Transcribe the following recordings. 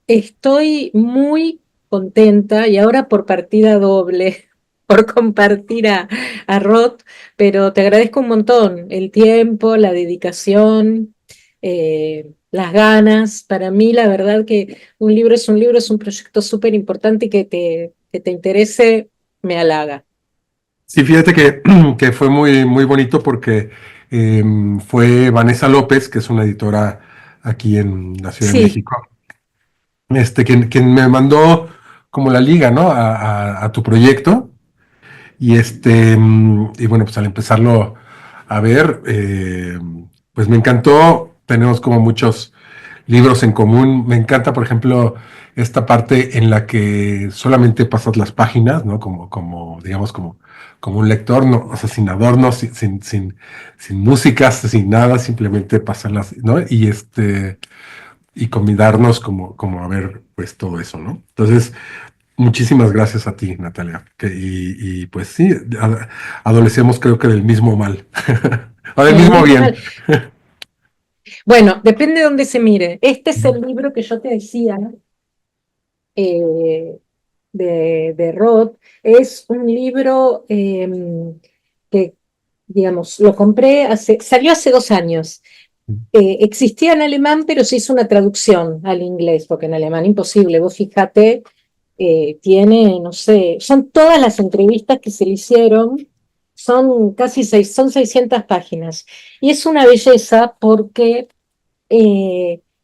Estoy muy contenta y ahora por partida doble, por compartir a Rod, pero te agradezco un montón el tiempo, la dedicación, las ganas. Para mí, la verdad que un libro es un libro, es un proyecto súper importante y que te interese me halaga. Sí, fíjate que, que fue muy, muy bonito porque fue Vanessa López, que es una editora aquí en la Ciudad de Sí, México, quien me mandó como la liga, ¿no? A tu proyecto. Y bueno, pues al empezarlo a ver, pues me encantó. Tenemos como muchos libros en común. Me encanta, por ejemplo, esta parte en la que solamente pasas las páginas, ¿no? Digamos, como un lector, ¿no? O sea, sin adornos, sin músicas, sin nada, simplemente pasarlas, ¿no? Y convidarnos como a ver, pues todo eso, ¿no? Entonces, muchísimas gracias a ti, Natalia. Y pues sí, adolecemos creo que del mismo mal, o del el mismo mismo bien. mal. Bueno, depende de dónde se mire. Este es el libro que yo te decía, eh, de Roth. Es un libro que, digamos, lo compré salió hace 2 años. Existía en alemán, pero se hizo una traducción al inglés, porque en alemán imposible. Vos fíjate, tiene, no sé, son todas las entrevistas que se le hicieron, son casi 600 páginas. Y es una belleza porque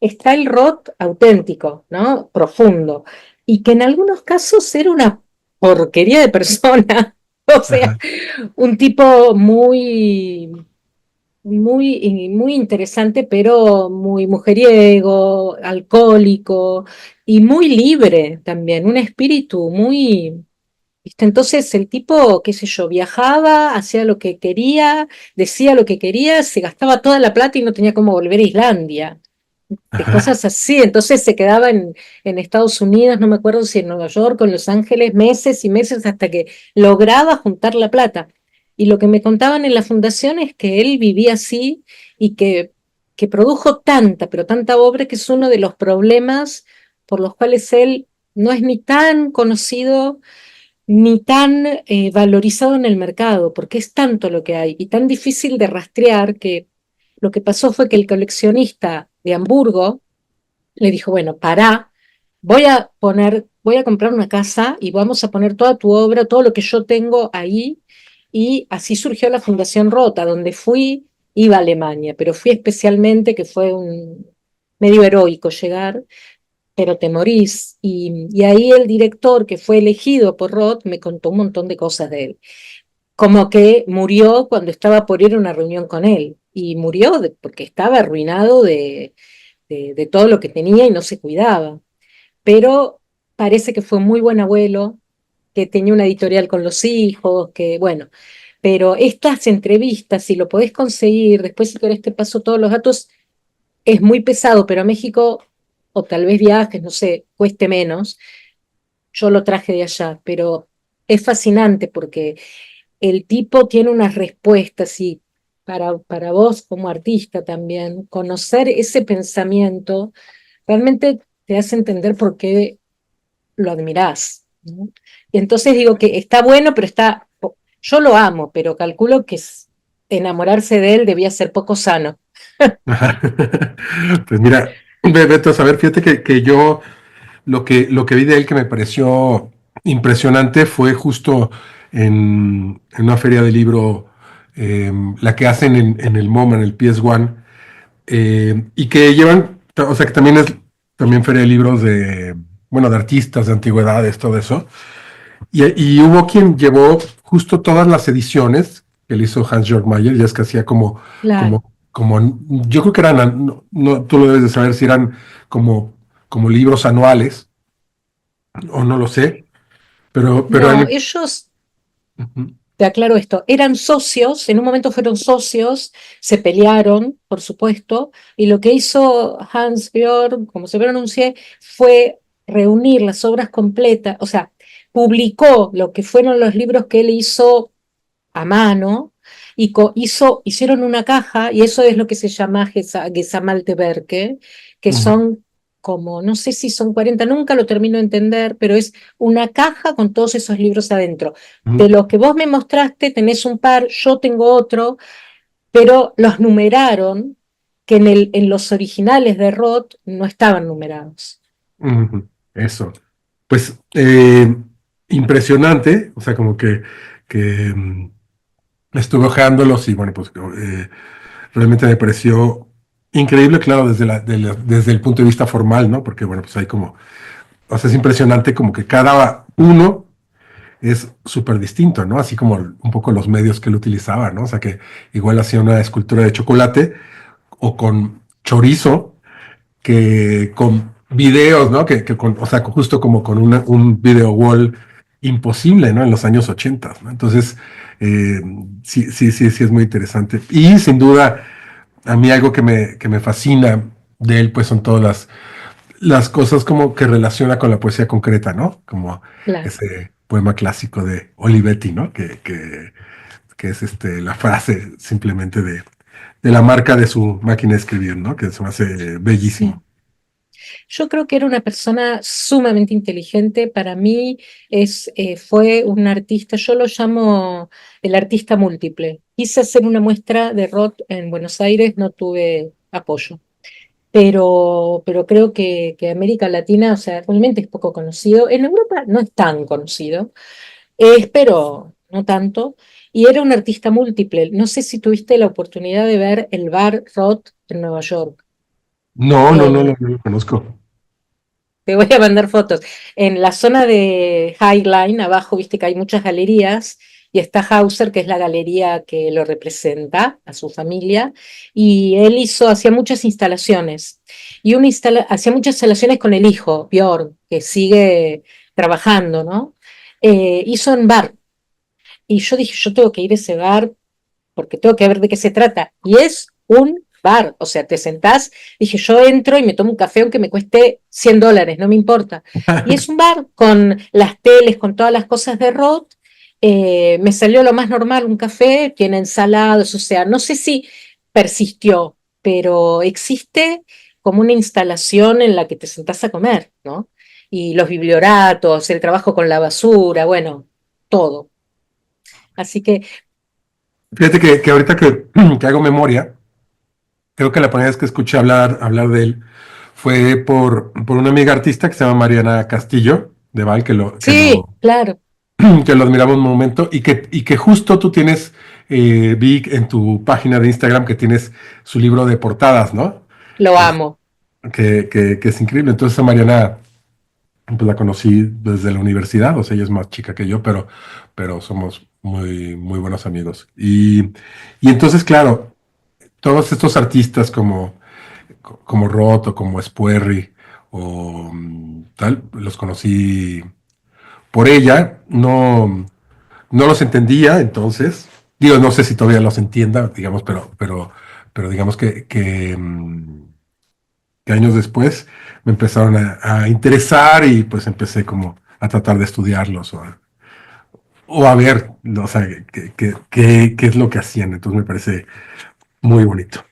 está el rock auténtico, ¿no? Profundo, y que en algunos casos era una porquería de persona, o sea, Ajá, un tipo muy interesante, pero muy mujeriego, alcohólico y muy libre también, un espíritu muy... ¿viste? Entonces el tipo, qué sé yo, viajaba, hacía lo que quería, decía lo que quería, se gastaba toda la plata y no tenía cómo volver a Islandia, de ajá, cosas así. Entonces se quedaba en Estados Unidos, no me acuerdo si en Nueva York o en Los Ángeles, meses y meses hasta que lograba juntar la plata. Y lo que me contaban en la fundación es que él vivía así y que produjo tanta, pero tanta obra que es uno de los problemas por los cuales él no es ni tan conocido ni tan valorizado en el mercado, porque es tanto lo que hay y tan difícil de rastrear que lo que pasó fue que el coleccionista de Hamburgo le dijo, bueno, pará, voy a comprar una casa y vamos a poner toda tu obra, todo lo que yo tengo ahí, y así surgió la Fundación Rota, donde fui, iba a Alemania, pero fui especialmente, que fue un medio heroico llegar, pero te morís. Y ahí el director que fue elegido por Roth me contó un montón de cosas de él, como que murió cuando estaba por ir a una reunión con él, y murió porque estaba arruinado de todo lo que tenía y no se cuidaba. Pero parece que fue muy buen abuelo, que tenía una editorial con los hijos, que bueno, pero estas entrevistas, si lo podés conseguir, después si querés te paso todos los datos, es muy pesado, pero a México, o tal vez viajes, no sé, cueste menos. Yo lo traje de allá, pero es fascinante porque el tipo tiene unas respuestas y para vos como artista también, conocer ese pensamiento realmente te hace entender por qué lo admirás, ¿no? Y entonces digo que está bueno, pero yo lo amo, pero calculo que enamorarse de él debía ser poco sano. ajá. Pues mira, Beto, a saber, fíjate que yo lo que vi de él que me pareció impresionante fue justo en una feria de libro, la que hacen en el MoMA, en el PS1, y que llevan, o sea, que también es también feria de libros bueno, de artistas, de antigüedades, todo eso. Y hubo quien llevó justo todas las ediciones que le hizo Hans-Jörg Mayer, ya es que hacía Claro. yo creo que eran, no, tú lo debes de saber si eran como libros anuales, o no lo sé, pero No, ellos, ujú, te aclaro esto, eran socios, en un momento fueron socios, se pelearon, por supuesto, y lo que hizo Hans Georg, como se pronuncia, fue reunir las obras completas, o sea, publicó lo que fueron los libros que él hizo a mano y hicieron una caja, y eso es lo que se llama Gesammelte Werke, que ujú, son como, no sé si son 40, nunca lo termino de entender, pero es una caja con todos esos libros adentro. De Ujú, los que vos me mostraste, tenés un par, yo tengo otro, pero los numeraron, que en los originales de Roth no estaban numerados. ujú, eso. Pues impresionante, o sea, como que estuve hojeándolos y bueno, pues realmente me pareció increíble, claro, desde el punto de vista formal, ¿no? Porque bueno, pues hay como, o sea, es impresionante como que cada uno es súper distinto, ¿no? Así como un poco los medios que él utilizaba, ¿no? O sea, que igual hacía una escultura de chocolate o con chorizo que con videos, ¿no? O sea, justo como con un video wall imposible, ¿no? En los años 80, ¿no? Entonces, eh, sí, sí, sí, sí es muy interesante. Y sin duda, a mí algo que me fascina de él, pues son todas las cosas como que relaciona con la poesía concreta, ¿no? Como Claro. ese poema clásico de Olivetti, ¿no? Que es la frase simplemente de la marca de su máquina de escribir, ¿no? Que se me hace Sí. bellísimo. Yo creo que era una persona sumamente inteligente. Para mí fue un artista, yo lo llamo el artista múltiple. Quise hacer una muestra de Roth en Buenos Aires, no tuve apoyo. Pero creo que América Latina, o sea, realmente es poco conocido. En Europa no es tan conocido, pero no tanto. Y era un artista múltiple. No sé si tuviste la oportunidad de ver el bar Roth en Nueva York. No, no, no, no, Eh, no lo conozco. Te voy a mandar fotos. En la zona de High Line, abajo, viste que hay muchas galerías, y está Hauser, que es la galería que lo representa a su familia, y él hacía muchas instalaciones, y hacía muchas instalaciones con el hijo, Bjorn, que sigue trabajando, ¿no? Hizo en bar, y yo dije, yo tengo que ir a ese bar porque tengo que ver de qué se trata. Y es un bar, o sea, te sentás, dije, yo entro y me tomo un café aunque me cueste $100, no me importa. Y es un bar con las teles, con todas las cosas de Roth. Me salió lo más normal, un café, tiene ensaladas, o sea, no sé si persistió, pero existe como una instalación en la que te sentás a comer, ¿no? Y los biblioratos, el trabajo con la basura, bueno, todo. Así que Fíjate que ahorita que hago memoria, creo que la primera vez que escuché hablar de él fue por una amiga artista que se llama Mariana Castillo, de Val, sí, claro, que lo admiraba un momento y que justo tú tienes, vi en tu página de Instagram que tienes su libro de portadas, ¿no? lo Es, amo. que es increíble. Entonces a Mariana pues la conocí desde la universidad, o sea, ella es más chica que yo, pero somos muy, muy buenos amigos. Y entonces, claro, todos estos artistas como Roth o como Spuerri o tal, los conocí por ella, no los entendía entonces, digo, no sé si todavía los entienda, digamos, pero digamos que años después me empezaron a interesar y pues empecé como a tratar de estudiarlos o a ver, o sea, qué es lo que hacían. Entonces me parece muy bonito.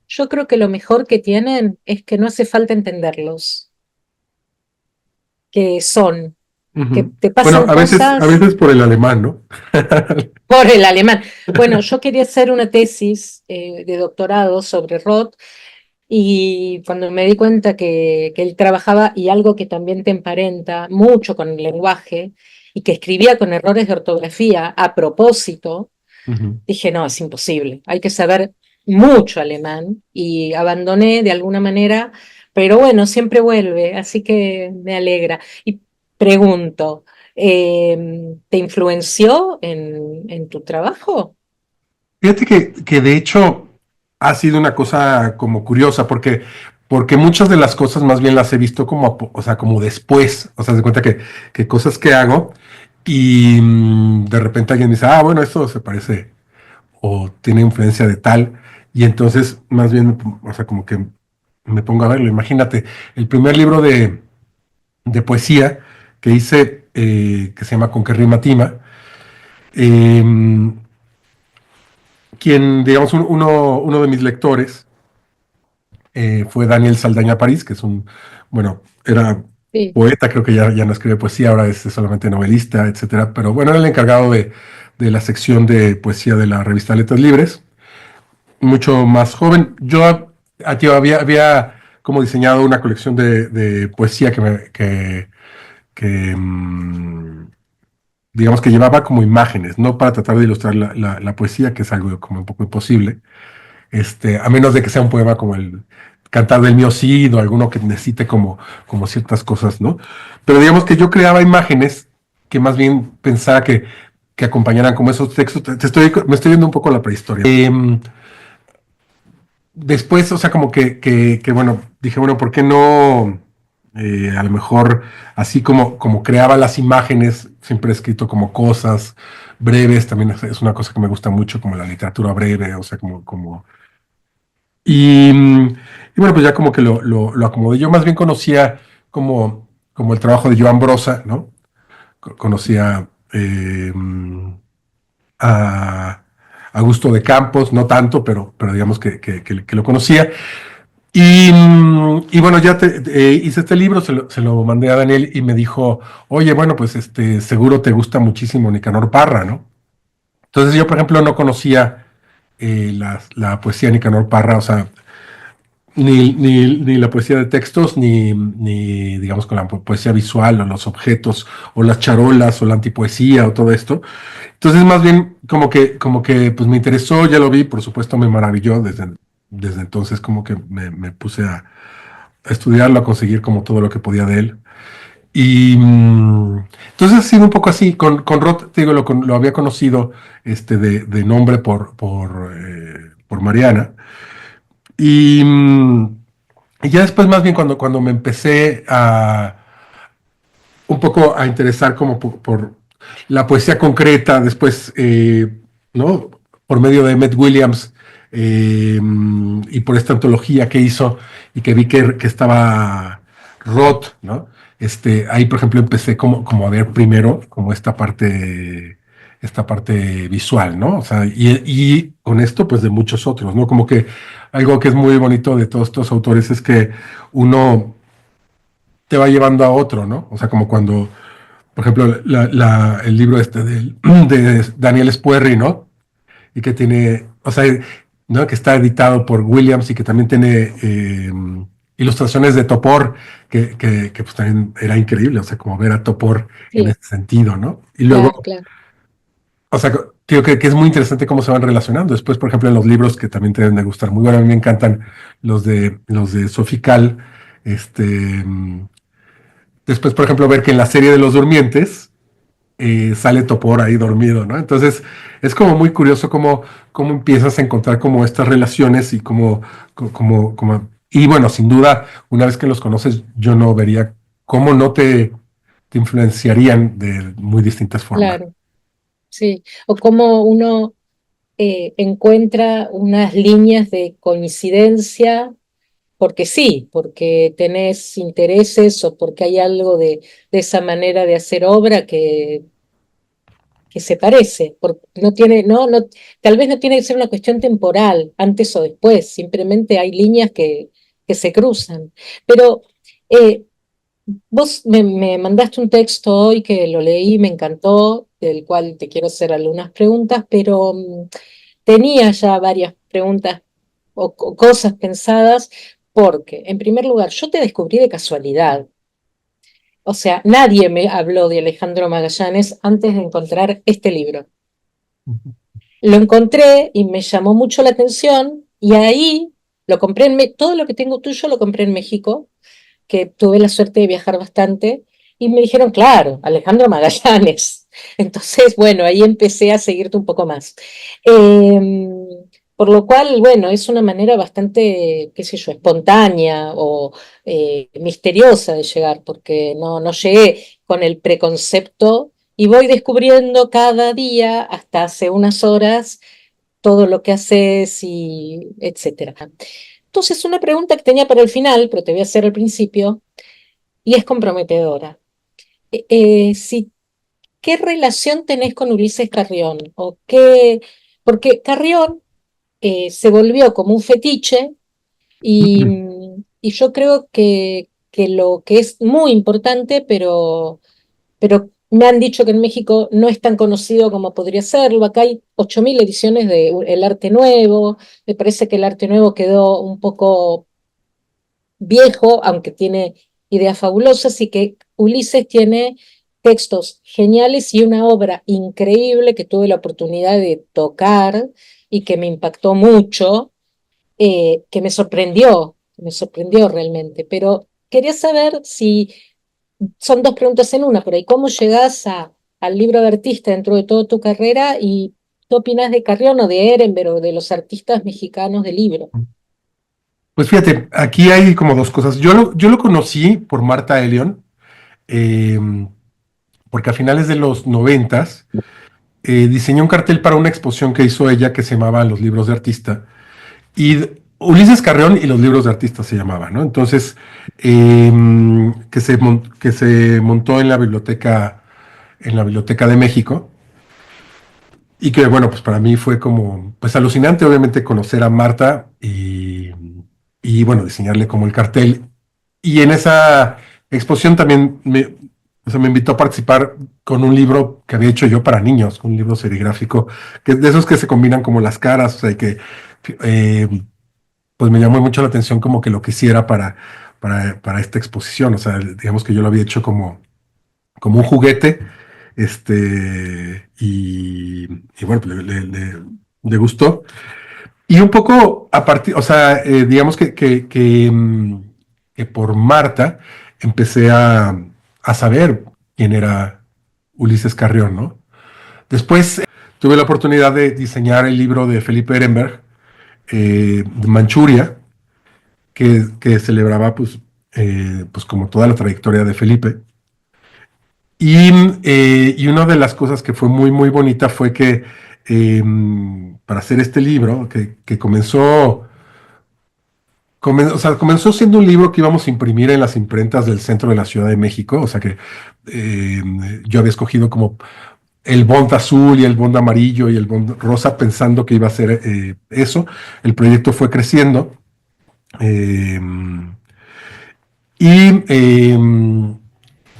Yo creo que lo mejor que tienen es que no hace falta entenderlos, que son, que Ujú. te Bueno, pasan a cosas veces por el alemán, ¿no? por el alemán. Bueno, yo quería hacer una tesis de doctorado sobre Roth y cuando me di cuenta que él trabajaba y algo que también te emparenta mucho con el lenguaje y que escribía con errores de ortografía a propósito, Ujú. dije, no, es imposible, hay que saber mucho alemán y abandoné de alguna manera, pero bueno, siempre vuelve, así que me alegra. Y pregunto, ¿te influenció en tu trabajo? Fíjate que de hecho ha sido una cosa como curiosa, porque muchas de las cosas más bien las he visto como, o sea, como después, o sea, se cuenta que cosas que hago y de repente alguien dice, ah, bueno, esto se parece o tiene influencia de tal, y entonces más bien, o sea, como que me pongo a verlo. Imagínate, el primer libro de poesía que hice, que se llama Con que rima Tima, eh, quien, digamos, uno de mis lectores, fue Daniel Saldaña París, que es bueno, era Sí, poeta, creo que ya no escribe poesía, ahora es solamente novelista, etcétera. Pero bueno, era el encargado de la sección de poesía de la revista Letras Libres, mucho más joven. Tío, había como diseñado una colección de poesía que digamos que llevaba como imágenes, no para tratar de ilustrar la poesía, que es algo como un poco imposible, a menos de que sea un poema como el Cantar del Mío Cid o alguno que necesite como ciertas cosas, ¿no? Pero digamos que yo creaba imágenes que más bien pensaba que acompañaran como esos textos. Me estoy viendo un poco la prehistoria. Después, o sea, como bueno, dije, bueno, ¿por qué no? A lo mejor, así como creaba las imágenes, siempre he escrito como cosas breves, también es una cosa que me gusta mucho, como la literatura breve, o sea, y, y bueno, pues ya como que lo acomodé. Yo más bien conocía como el trabajo de Joan Brosa, ¿no? Conocía a Augusto de Campos, no tanto, pero digamos que lo conocía. Y bueno, hice este libro, se lo mandé a Daniel y me dijo, oye, bueno, pues seguro te gusta muchísimo Nicanor Parra, ¿no? Entonces yo, por ejemplo, no conocía la poesía de Nicanor Parra, o sea, ni la poesía de textos, ni digamos con la poesía visual o los objetos o las charolas o la antipoesía o todo esto. Entonces más bien como que pues me interesó, ya lo vi, por supuesto me maravilló desde entonces como que me puse a estudiarlo, a conseguir como todo lo que podía de él. Y entonces ha sido un poco así, con Roth, te digo, lo había conocido de nombre por Mariana. Y, y ya después, más bien, cuando me empecé un poco a interesar como por la poesía concreta, después, ¿no? Por medio de Emmett Williams y por esta antología que hizo y que vi que estaba Roth, ¿no? Ahí, por ejemplo, empecé como a ver primero como esta parte visual, ¿no? O sea, y con esto, pues de muchos otros, ¿no? Como que algo que es muy bonito de todos estos autores es que uno te va llevando a otro, ¿no? O sea, como cuando, por ejemplo, el libro de Daniel Spuerri, ¿no? Y que tiene, o sea, ¿no? Que está editado por Williams y que también tiene ilustraciones de Topor, que pues también era increíble, o sea, como ver a Topor en sí, ese sentido, ¿no? Y luego, claro, claro. o sea, digo que es muy interesante cómo se van relacionando. Después, por ejemplo, en los libros que también te deben de gustar muy bueno, a mí me encantan los de Sofical, este, mm, después, por ejemplo, ver que en la serie de los durmientes sale Topor ahí dormido, ¿no? Entonces, es como muy curioso cómo empiezas a encontrar como estas relaciones y y bueno, sin duda, una vez que los conoces, yo no vería cómo no te influenciarían de muy distintas formas. Claro, sí. O cómo uno encuentra unas líneas de coincidencia, porque sí, porque tenés intereses o porque hay algo de esa manera de hacer obra que se parece. No tiene, no, tal vez no tiene que ser una cuestión temporal, antes o después, simplemente hay líneas que se cruzan. Pero eh, vos me mandaste un texto hoy que lo leí, me encantó, del cual te quiero hacer algunas preguntas, pero tenía ya varias preguntas o cosas pensadas, porque, en primer lugar, yo te descubrí de casualidad. O sea, nadie me habló de Alejandro Magallanes antes de encontrar este libro. Lo encontré y me llamó mucho la atención y ahí lo compré todo lo que tengo tuyo lo compré en México, que tuve la suerte de viajar bastante, y me dijeron, claro, Alejandro Magallanes. Entonces, bueno, ahí empecé a seguirte un poco más. Eh, por lo cual, bueno, es una manera bastante, qué sé yo, espontánea o misteriosa de llegar, porque no llegué con el preconcepto y voy descubriendo cada día, hasta hace unas horas, todo lo que haces y etcétera. Entonces, una pregunta que tenía para el final, pero te voy a hacer al principio, y es comprometedora. Si, ¿qué relación tenés con Ulises Carrión? ¿O qué? Porque Carrión se volvió como un fetiche Y yo creo que lo que es muy importante, pero me han dicho que en México no es tan conocido como podría serlo. Acá hay 8.000 ediciones de El Arte Nuevo. Me parece que el Arte Nuevo quedó un poco viejo, aunque tiene ideas fabulosas, y que Ulises tiene textos geniales y una obra increíble que tuve la oportunidad de tocar y que me impactó mucho, que me sorprendió realmente. Pero quería saber si son dos preguntas en una, por ahí, ¿cómo llegás al libro de artista dentro de toda tu carrera y qué opinas de Carrión o de Ehrenberg o de los artistas mexicanos del libro? Pues fíjate, aquí hay como dos cosas. Yo lo conocí por Marta Elion, eh, porque a finales de los noventas diseñó un cartel para una exposición que hizo ella que se llamaba Los libros de artista. Y Ulises Carrión y los libros de artista se llamaba, ¿no? Entonces, eh, que se montó en la Biblioteca de México. Y que, bueno, pues para mí fue como, pues alucinante, obviamente, conocer a Marta y bueno, diseñarle como el cartel. Y en esa exposición también o sea, me invitó a participar con un libro que había hecho yo para niños, un libro serigráfico, que de esos que se combinan como las caras, o sea, que eh, pues me llamó mucho la atención como que lo quisiera para esta exposición. O sea, digamos que yo lo había hecho como un juguete, y bueno, pues le gustó. Y un poco a partir, o sea, digamos que por Marta empecé a saber quién era Ulises Carrión, ¿no? Después tuve la oportunidad de diseñar el libro de Felipe Ehrenberg, de Manchuria, que celebraba pues como toda la trayectoria de Felipe. Y una de las cosas que fue muy, muy bonita fue que para hacer este libro, que o sea, comenzó siendo un libro que íbamos a imprimir en las imprentas del centro de la Ciudad de México, o sea que eh, yo había escogido como el bond azul y el bond amarillo y el bond rosa pensando que iba a ser eso. El proyecto fue creciendo. eh, y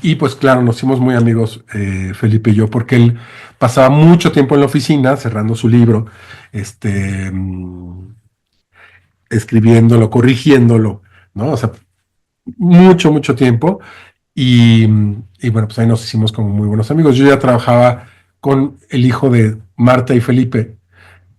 Y pues claro, nos hicimos muy amigos, Felipe y yo, porque él pasaba mucho tiempo en la oficina cerrando su libro, este, escribiéndolo, corrigiéndolo, ¿no? O sea, mucho, mucho tiempo. Y bueno, pues ahí nos hicimos como muy buenos amigos. Yo ya trabajaba con el hijo de Marta y Felipe,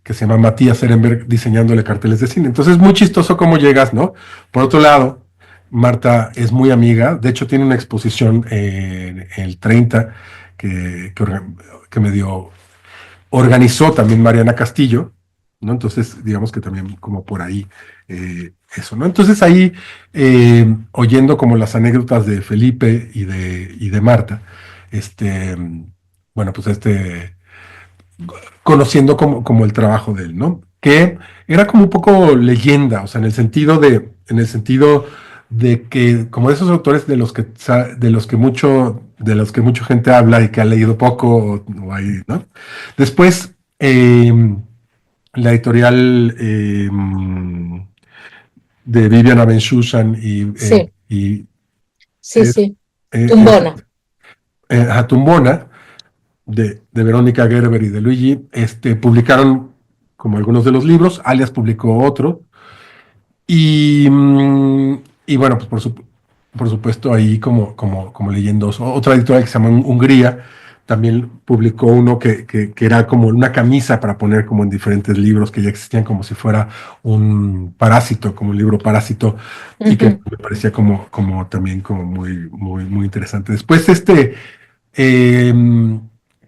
que se llama Matías Ehrenberg, diseñándole carteles de cine. Entonces es muy chistoso cómo llegas, ¿no? Por otro lado, Marta es muy amiga, de hecho tiene una exposición en el 30 que medio organizó también Mariana Castillo, ¿no? Entonces, digamos que también como por ahí eso, ¿no? Entonces ahí, oyendo como las anécdotas de Felipe y de Marta, este, bueno, pues conociendo como el trabajo de él, ¿no? Que era como un poco leyenda, o sea, en el sentido de que, como de esos autores de los que mucha gente habla y que ha leído poco, o ahí, ¿no? Después, la editorial de Viviana Benchushan Sí, sí, es, sí. es Tumbona. Tumbona, de Verónica Gerber y de Luigi, publicaron como algunos de los libros, Alias publicó otro, y, y bueno, pues por supuesto ahí como leyendo otra editorial que se llama Hungría, también publicó uno que era como una camisa para poner como en diferentes libros que ya existían como si fuera un parásito, como un libro parásito, y que Ujú, me parecía como también como muy, muy, muy interesante. Después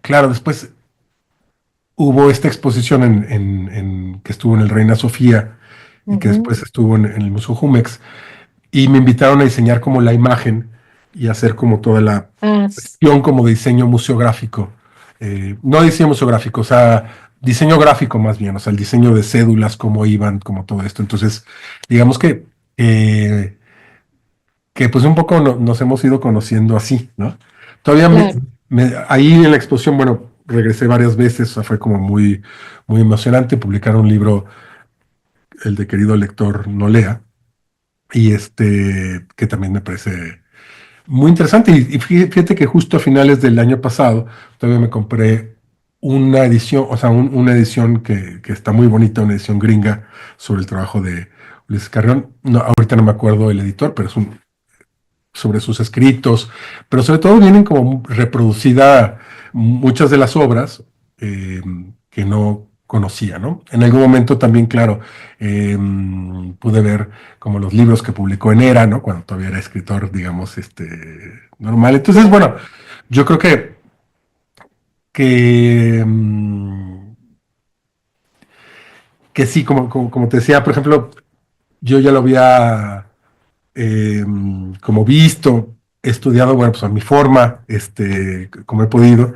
claro, después hubo esta exposición que estuvo en el Reina Sofía y que ujú. después estuvo en el Museo Jumex, y me invitaron a diseñar como la imagen y hacer como toda la Ah, cuestión como de diseño museográfico. No diseño museográfico, o sea, diseño gráfico más bien, o sea, el diseño de cédulas, cómo iban, como todo esto. Entonces, digamos eh, que pues un poco nos hemos ido conociendo así, ¿no? Todavía claro. ahí en la exposición, bueno, regresé varias veces, o sea, fue como muy, muy emocionante publicar un libro, el de Querido Lector No Lea. y que también me parece muy interesante. Y fíjate que justo a finales del año pasado todavía me compré una edición, o sea, una edición que está muy bonita, una edición gringa sobre el trabajo de Ulises Carrión. No, ahorita no me acuerdo el editor, pero es sobre sus escritos, pero sobre todo vienen como reproducida muchas de las obras eh, que no conocía, ¿no? En algún momento también, claro, pude ver como los libros que publicó en Era, ¿no? Cuando todavía era escritor, digamos, normal. Entonces, Claro. bueno, yo creo que sí, como te decía, por ejemplo, yo ya lo había como visto, he estudiado, bueno, pues a mi forma, como he podido.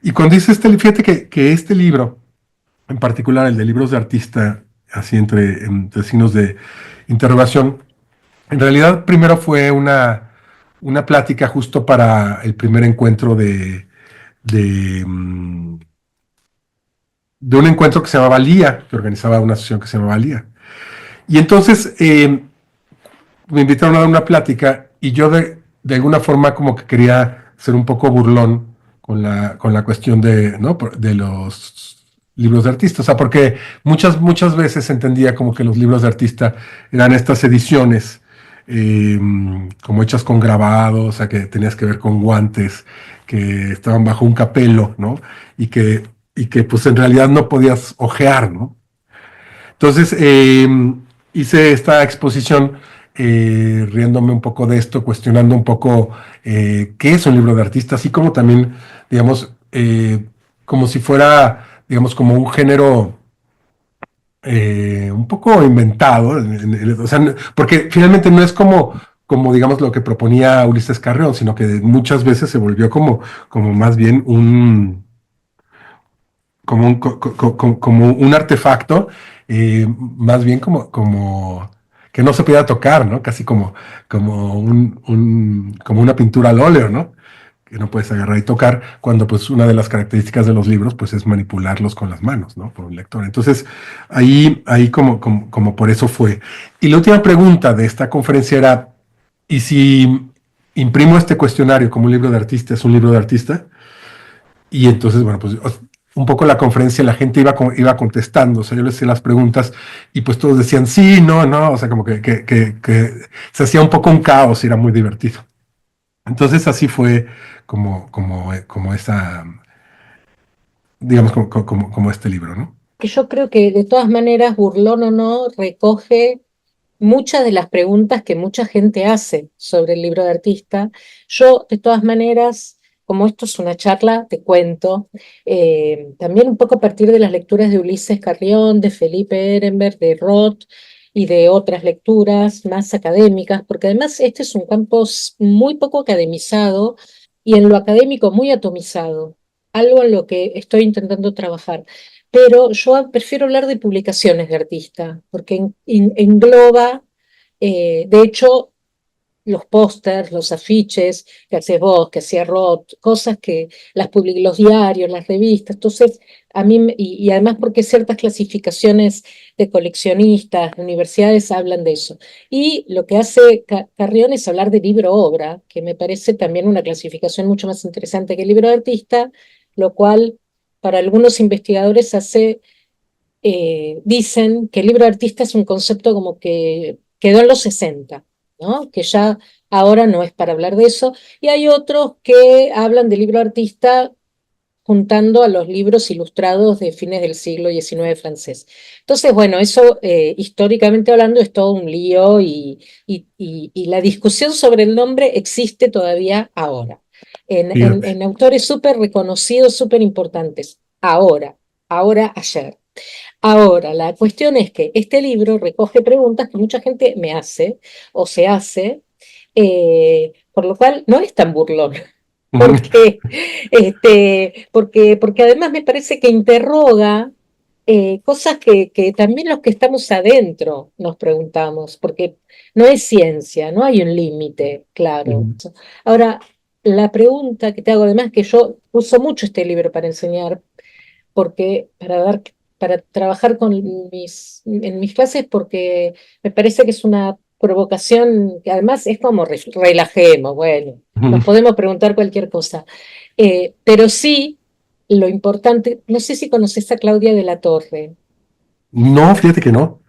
Y cuando dice fíjate que este libro, en particular el de libros de artista, así entre signos de interrogación, en realidad primero fue una plática justo para el primer encuentro de, mm, de un encuentro que se llamaba LIA, que organizaba una asociación que se llamaba LIA. Y entonces me invitaron a dar una plática y yo de alguna forma como que quería ser un poco burlón con la cuestión ¿no? de los libros de artista. O sea, porque muchas veces entendía como que los libros de artista eran estas ediciones eh, como hechas con grabado, o sea, que tenías que ver con guantes, que estaban bajo un capelo, ¿no? Y que pues en realidad no podías ojear, ¿no? Entonces, hice esta exposición riéndome un poco de esto, cuestionando un poco qué es un libro de artista, así como también, digamos, como si fuera, digamos, como un género un poco inventado, o sea, porque finalmente no es como digamos lo que proponía Ulises Carrión, sino que muchas veces se volvió como más bien como un artefacto, más bien como que no se podía tocar, ¿no? Casi como una pintura al óleo, ¿no? Que no puedes agarrar y tocar, cuando pues una de las características de los libros pues es manipularlos con las manos, ¿no? Por un lector. Entonces, ahí como por eso fue. Y la última pregunta de esta conferencia era, ¿y si imprimo este cuestionario como un libro de artista, es un libro de artista? Y entonces, bueno, pues un poco la conferencia la gente iba contestando, o sea, yo les hacía las preguntas y pues todos decían sí, no, no, o sea, como que se hacía un poco un caos y era muy divertido. Entonces así fue como esa, digamos, como este libro, ¿no? Que yo creo que de todas maneras, burlón o no, recoge muchas de las preguntas que mucha gente hace sobre el libro de artista. Yo, de todas maneras, como esto es una charla, te cuento, también un poco a partir de las lecturas de Ulises Carrión, de Felipe Ehrenberg, de Roth y de otras lecturas más académicas, porque además este es un campo muy poco academizado y en lo académico muy atomizado, algo en lo que estoy intentando trabajar. Pero yo prefiero hablar de publicaciones de artista, porque engloba, de hecho, los pósters, los afiches que haces vos, que hacía Roth, cosas que los diarios, las revistas. Entonces, a mí, y además porque ciertas clasificaciones de coleccionistas, de universidades hablan de eso. Y lo que hace Carrión es hablar de libro-obra, que me parece también una clasificación mucho más interesante que el libro de artista, lo cual para algunos investigadores dicen que el libro de artista es un concepto como que quedó en los 60, ¿no? Que ya ahora no es para hablar de eso. Y hay otros que hablan del libro de artista juntando a los libros ilustrados de fines del siglo XIX francés. Entonces, bueno, eso históricamente hablando es todo un lío y la discusión sobre el nombre existe todavía ahora, Fíjate. en autores súper reconocidos, súper importantes, ahora, ayer. Ahora, la cuestión es que este libro recoge preguntas que mucha gente me hace o se hace, por lo cual no es tan burlón, Ujú. porque además me parece que interroga cosas que también los que estamos adentro nos preguntamos, porque no es ciencia, no hay un límite, claro. Ujú. Ahora, la pregunta que te hago además, que yo uso mucho este libro para enseñar, porque para trabajar en mis clases, porque me parece que es una provocación, que además es como relajemos, bueno, nos podemos preguntar cualquier cosa. Pero sí, lo importante, no sé si conoces a Claudia de la Torre, No, fíjate que no.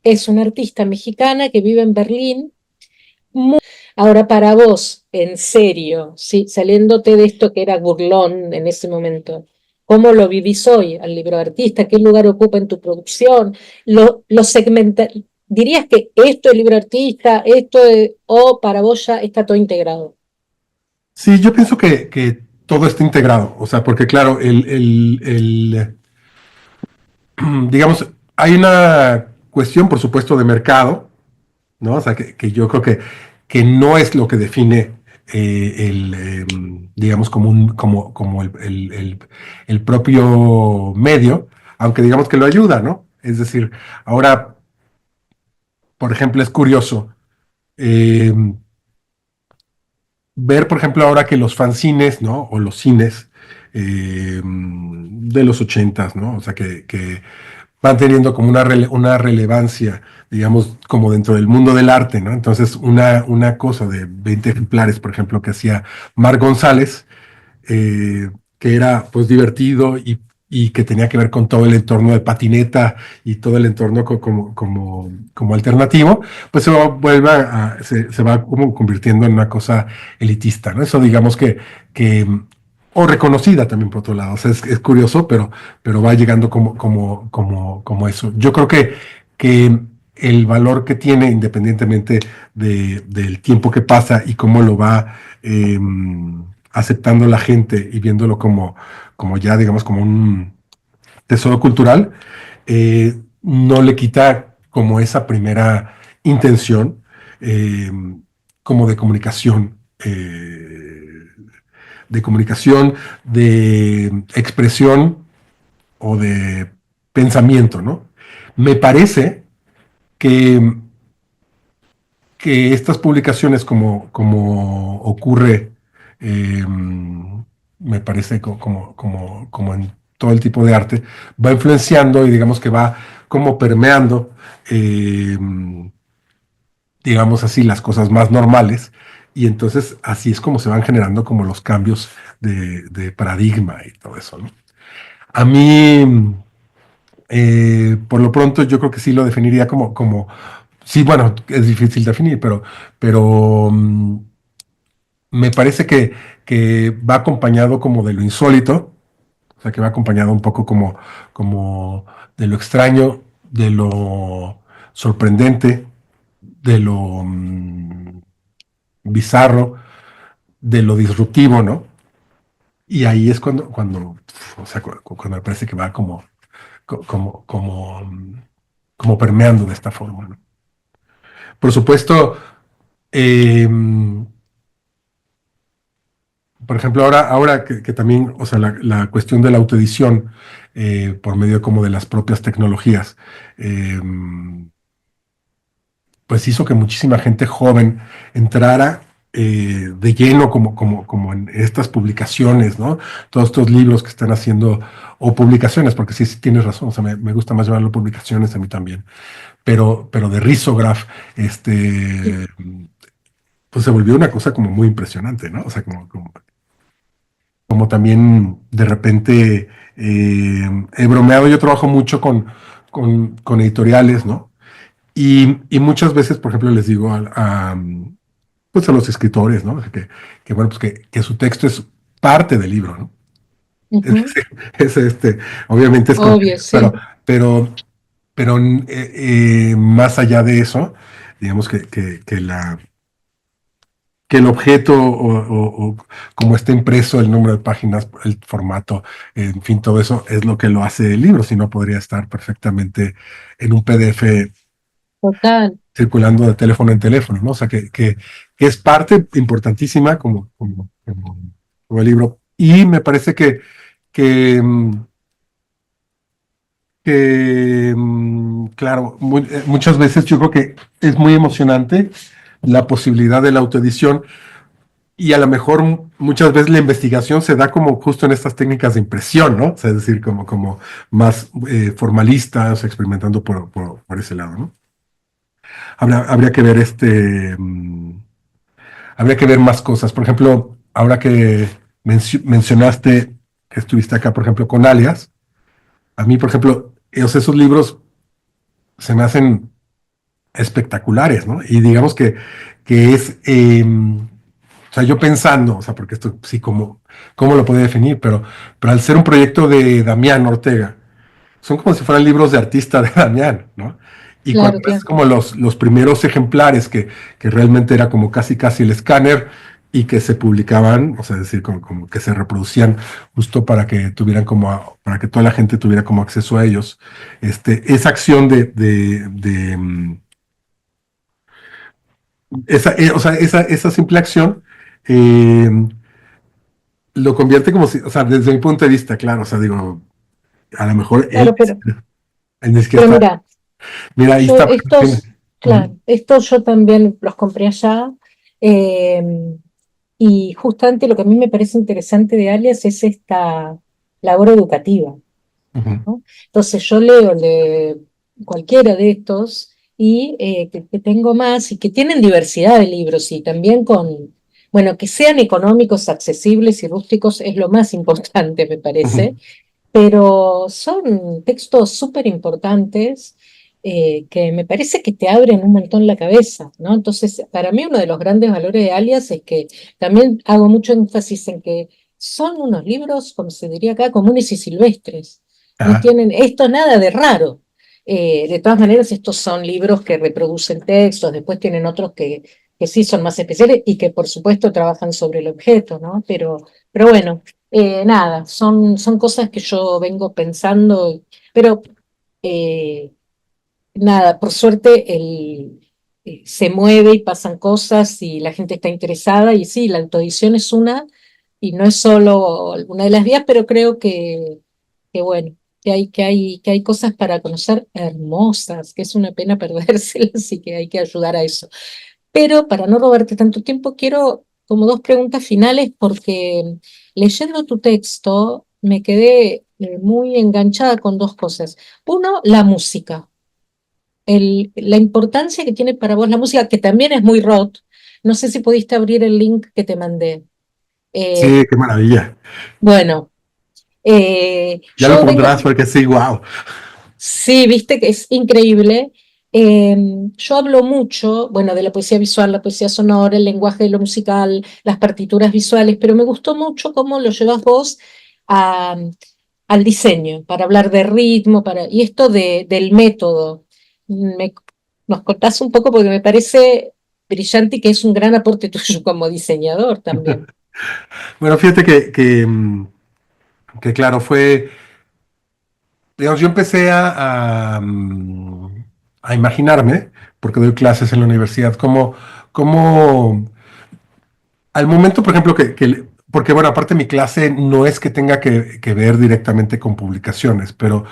es una artista mexicana que vive en Berlín. Ahora, para vos, en serio, ¿sí? Saliéndote de esto que era burlón en ese momento, ¿cómo lo vivís hoy al libro de artista? ¿Qué lugar ocupa en tu producción? Lo segmenta, ¿dirías que esto es libro de artista, o para vos ya está todo integrado? Sí, yo pienso que todo está integrado, o sea, porque claro, digamos, hay una cuestión, por supuesto, de mercado, ¿no? O sea, que yo creo que no es lo que define digamos, como el propio medio, aunque digamos que lo ayuda, ¿no? Es decir, ahora, por ejemplo, es curioso eh, ver, por ejemplo, ahora que los fanzines, ¿no? O los cines de los ochentas, ¿no? O sea, que van teniendo como una relevancia, digamos, como dentro del mundo del arte, ¿no? Entonces, una cosa de 20 ejemplares, por ejemplo, que hacía Mar González, eh, que era pues divertido y que tenía que ver con todo el entorno de patineta y todo el entorno como alternativo, pues se va como convirtiendo en una cosa elitista, ¿no? Eso digamos que o reconocida también por otro lado, o sea, es curioso, pero va llegando como eso. Yo creo que el valor que tiene, independientemente del tiempo que pasa y cómo lo va aceptando la gente y viéndolo como ya, digamos, como un tesoro cultural, no le quita como esa primera intención eh, como de comunicación, de expresión o de pensamiento, ¿no? Me parece que estas publicaciones, como ocurre, me parece como en todo el tipo de arte, va influenciando y digamos que va como permeando, eh, digamos así, las cosas más normales. Y entonces así es como se van generando como los cambios de paradigma y todo eso, ¿no? A mí, por lo pronto, yo creo que sí lo definiría sí, bueno, es difícil definir, pero me parece que va acompañado como de lo insólito, o sea, que va acompañado un poco como de lo extraño, de lo sorprendente, de lo bizarro, de lo disruptivo, ¿no? Y ahí es o sea, cuando me parece que va co- como, como, mm, como permeando de esta forma, ¿no? Por supuesto, eh, por ejemplo, ahora que también, o sea, la cuestión de la autoedición por medio como de las propias tecnologías, eh, pues hizo que muchísima gente joven entrara de lleno como en estas publicaciones, ¿no? Todos estos libros que están haciendo, o publicaciones, porque sí, sí tienes razón, o sea, me gusta más llamarlo publicaciones a mí también, pero de Risograph, pues se volvió una cosa como muy impresionante, ¿no? O sea, como también de repente he bromeado, yo trabajo mucho con editoriales, ¿no? Y muchas veces, por ejemplo, les digo pues a los escritores, ¿no? Que bueno, pues que su texto es parte del libro, ¿no? Es, Ujú. obviamente es Obvio, contenido, sí. pero más allá de eso, digamos que el objeto o como está impreso, el número de páginas, el formato, en fin, todo eso es lo que lo hace el libro, si no podría estar perfectamente en un PDF Total. circulando de teléfono en teléfono, ¿no? O sea, que es parte importantísima como el libro. Y me parece que, mm, claro, muchas veces yo creo que es muy emocionante la posibilidad de la autoedición y a lo mejor muchas veces la investigación se da como justo en estas técnicas de impresión, ¿no? O sea, es decir, como más formalistas, experimentando por ese lado, ¿no? habría que ver habría que ver más cosas. Por ejemplo, ahora que mencionaste que estuviste acá, por ejemplo, con Alias, a mí, por ejemplo, esos libros se me hacen espectaculares, ¿no? Y digamos que es, o sea, yo pensando, o sea, porque esto sí, ¿cómo lo podría definir? Pero al ser un proyecto de Damián Ortega, son como si fueran libros de artista de Damián, ¿no? Y cuando Claro, ves claro. como los primeros ejemplares que realmente era como casi el escáner y que se publicaban, o sea, es decir, como que se reproducían justo para que tuvieran para que toda la gente tuviera como acceso a ellos, esa acción o sea, esa simple acción eh, lo convierte como si, o sea, desde mi punto de vista, claro, o sea, digo, a lo mejor Claro, él ni siquiera pero está, mira, mira, ahí yo está. estos, Ujú, claro, estos yo también los compré allá. eh, y justamente lo que a mí me parece interesante de Alias es esta labor educativa, ujú, ¿no? Entonces yo leo de cualquiera de estos y que tengo más y que tienen diversidad de libros y también bueno, que sean económicos, accesibles y rústicos es lo más importante, me ujú. parece, pero son textos súper importantes que me parece que te abren un montón la cabeza, ¿no? Entonces, para mí uno de los grandes valores de Alias es que también hago mucho énfasis en que son unos libros, como se diría acá, comunes y silvestres. No Ajá. tienen esto nada de raro. De todas maneras, estos son libros que reproducen textos, después tienen otros que sí son más especiales y que por supuesto trabajan sobre el objeto, ¿no? Pero bueno. Nada, son cosas que yo vengo pensando, pero eh, nada, por suerte se mueve y pasan cosas y la gente está interesada y sí, la autoedición es una y no es solo alguna de las vías, pero creo que bueno, que hay cosas para conocer hermosas, que es una pena perdérselas y que hay que ayudar a eso. Pero para no robarte tanto tiempo, quiero como dos preguntas finales porque leyendo tu texto me quedé muy enganchada con dos cosas. Uno, la música, la importancia que tiene para vos la música, que también es muy rock. No sé si pudiste abrir el link que te mandé. Eh, Sí, qué maravilla. bueno, Ya lo yo vengo, pondrás porque sí, wow. sí, viste que es increíble. Yo hablo mucho, bueno, de la poesía visual, la poesía sonora, el lenguaje de lo musical, las partituras visuales, pero me gustó mucho cómo lo llevas vos a- al diseño, para hablar de ritmo, y esto del método. Me- Nos contás un poco porque me parece brillante y que es un gran aporte tuyo como diseñador también. Bueno, fíjate que claro, digamos, yo empecé a imaginarme, porque doy clases en la universidad, como al momento, por ejemplo, porque bueno, aparte mi clase no es que tenga que ver directamente con publicaciones, pero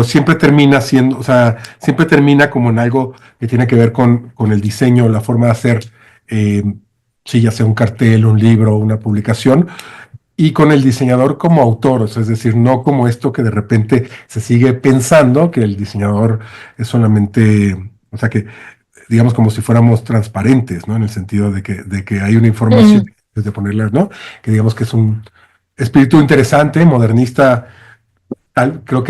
siempre termina siendo, o sea, siempre termina como en algo que tiene que ver con el diseño, la forma de hacer, eh, sí, ya sea un cartel, un libro, una publicación, y con el diseñador como autor, o sea, es decir, no como esto que de repente se sigue pensando que el diseñador es solamente, o sea, que digamos como si fuéramos transparentes, ¿no? En el sentido de que hay una información, Mm, desde ponerla, ¿no? Que digamos que es un espíritu interesante, modernista, tal, creo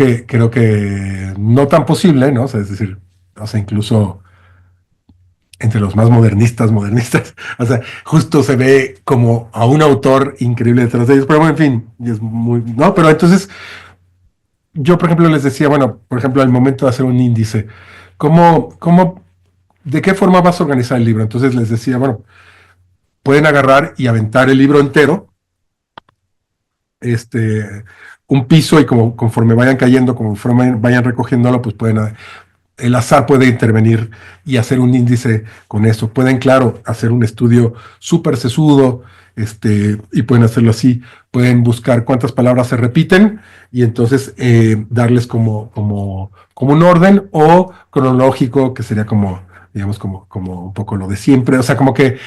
que no tan posible, ¿no? O sea, es decir, o sea, incluso entre los más modernistas, o sea, justo se ve como a un autor increíble detrás de ellos, pero bueno, en fin, y es muy, ¿no? Pero entonces, yo, por ejemplo, les decía, bueno, por ejemplo, al momento de hacer un índice, ¿cómo, de qué forma vas a organizar el libro? Entonces les decía, bueno, pueden agarrar y aventar el libro entero, este, un piso y como conforme vayan cayendo, conforme vayan recogiéndolo, pues el azar puede intervenir y hacer un índice con eso. Pueden, claro, hacer un estudio súper sesudo, y pueden hacerlo así. Pueden buscar cuántas palabras se repiten y entonces darles como un orden o cronológico, que sería como, digamos, como un poco lo de siempre. O sea, como que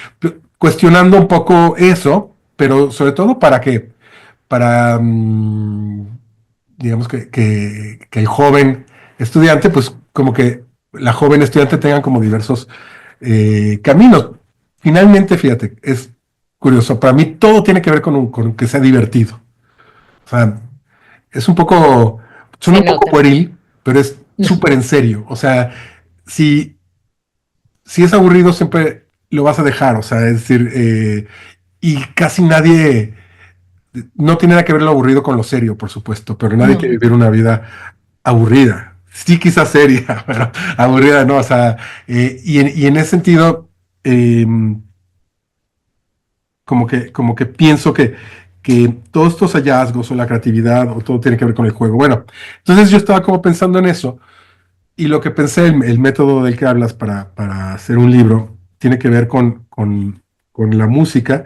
cuestionando un poco eso, pero sobre todo para, digamos que el joven estudiante, pues como que la joven estudiante tengan como diversos caminos. Finalmente, fíjate, es curioso, para mí todo tiene que ver con que sea divertido. O sea, es un poco, suena Se un poco nota. pueril, pero es súper en serio. O sea, si, si es aburrido, siempre lo vas a dejar. O sea, es decir, y casi nadie, no tiene nada que ver lo aburrido con lo serio, por supuesto, pero nadie quiere No. vivir una vida aburrida. Sí, quizás seria, pero aburrida no. O sea, y en ese sentido, eh, como que pienso que todos estos hallazgos o la creatividad o todo tiene que ver con el juego. Bueno, entonces yo estaba como pensando en eso y lo que pensé, el método del que hablas para hacer un libro, tiene que ver con la música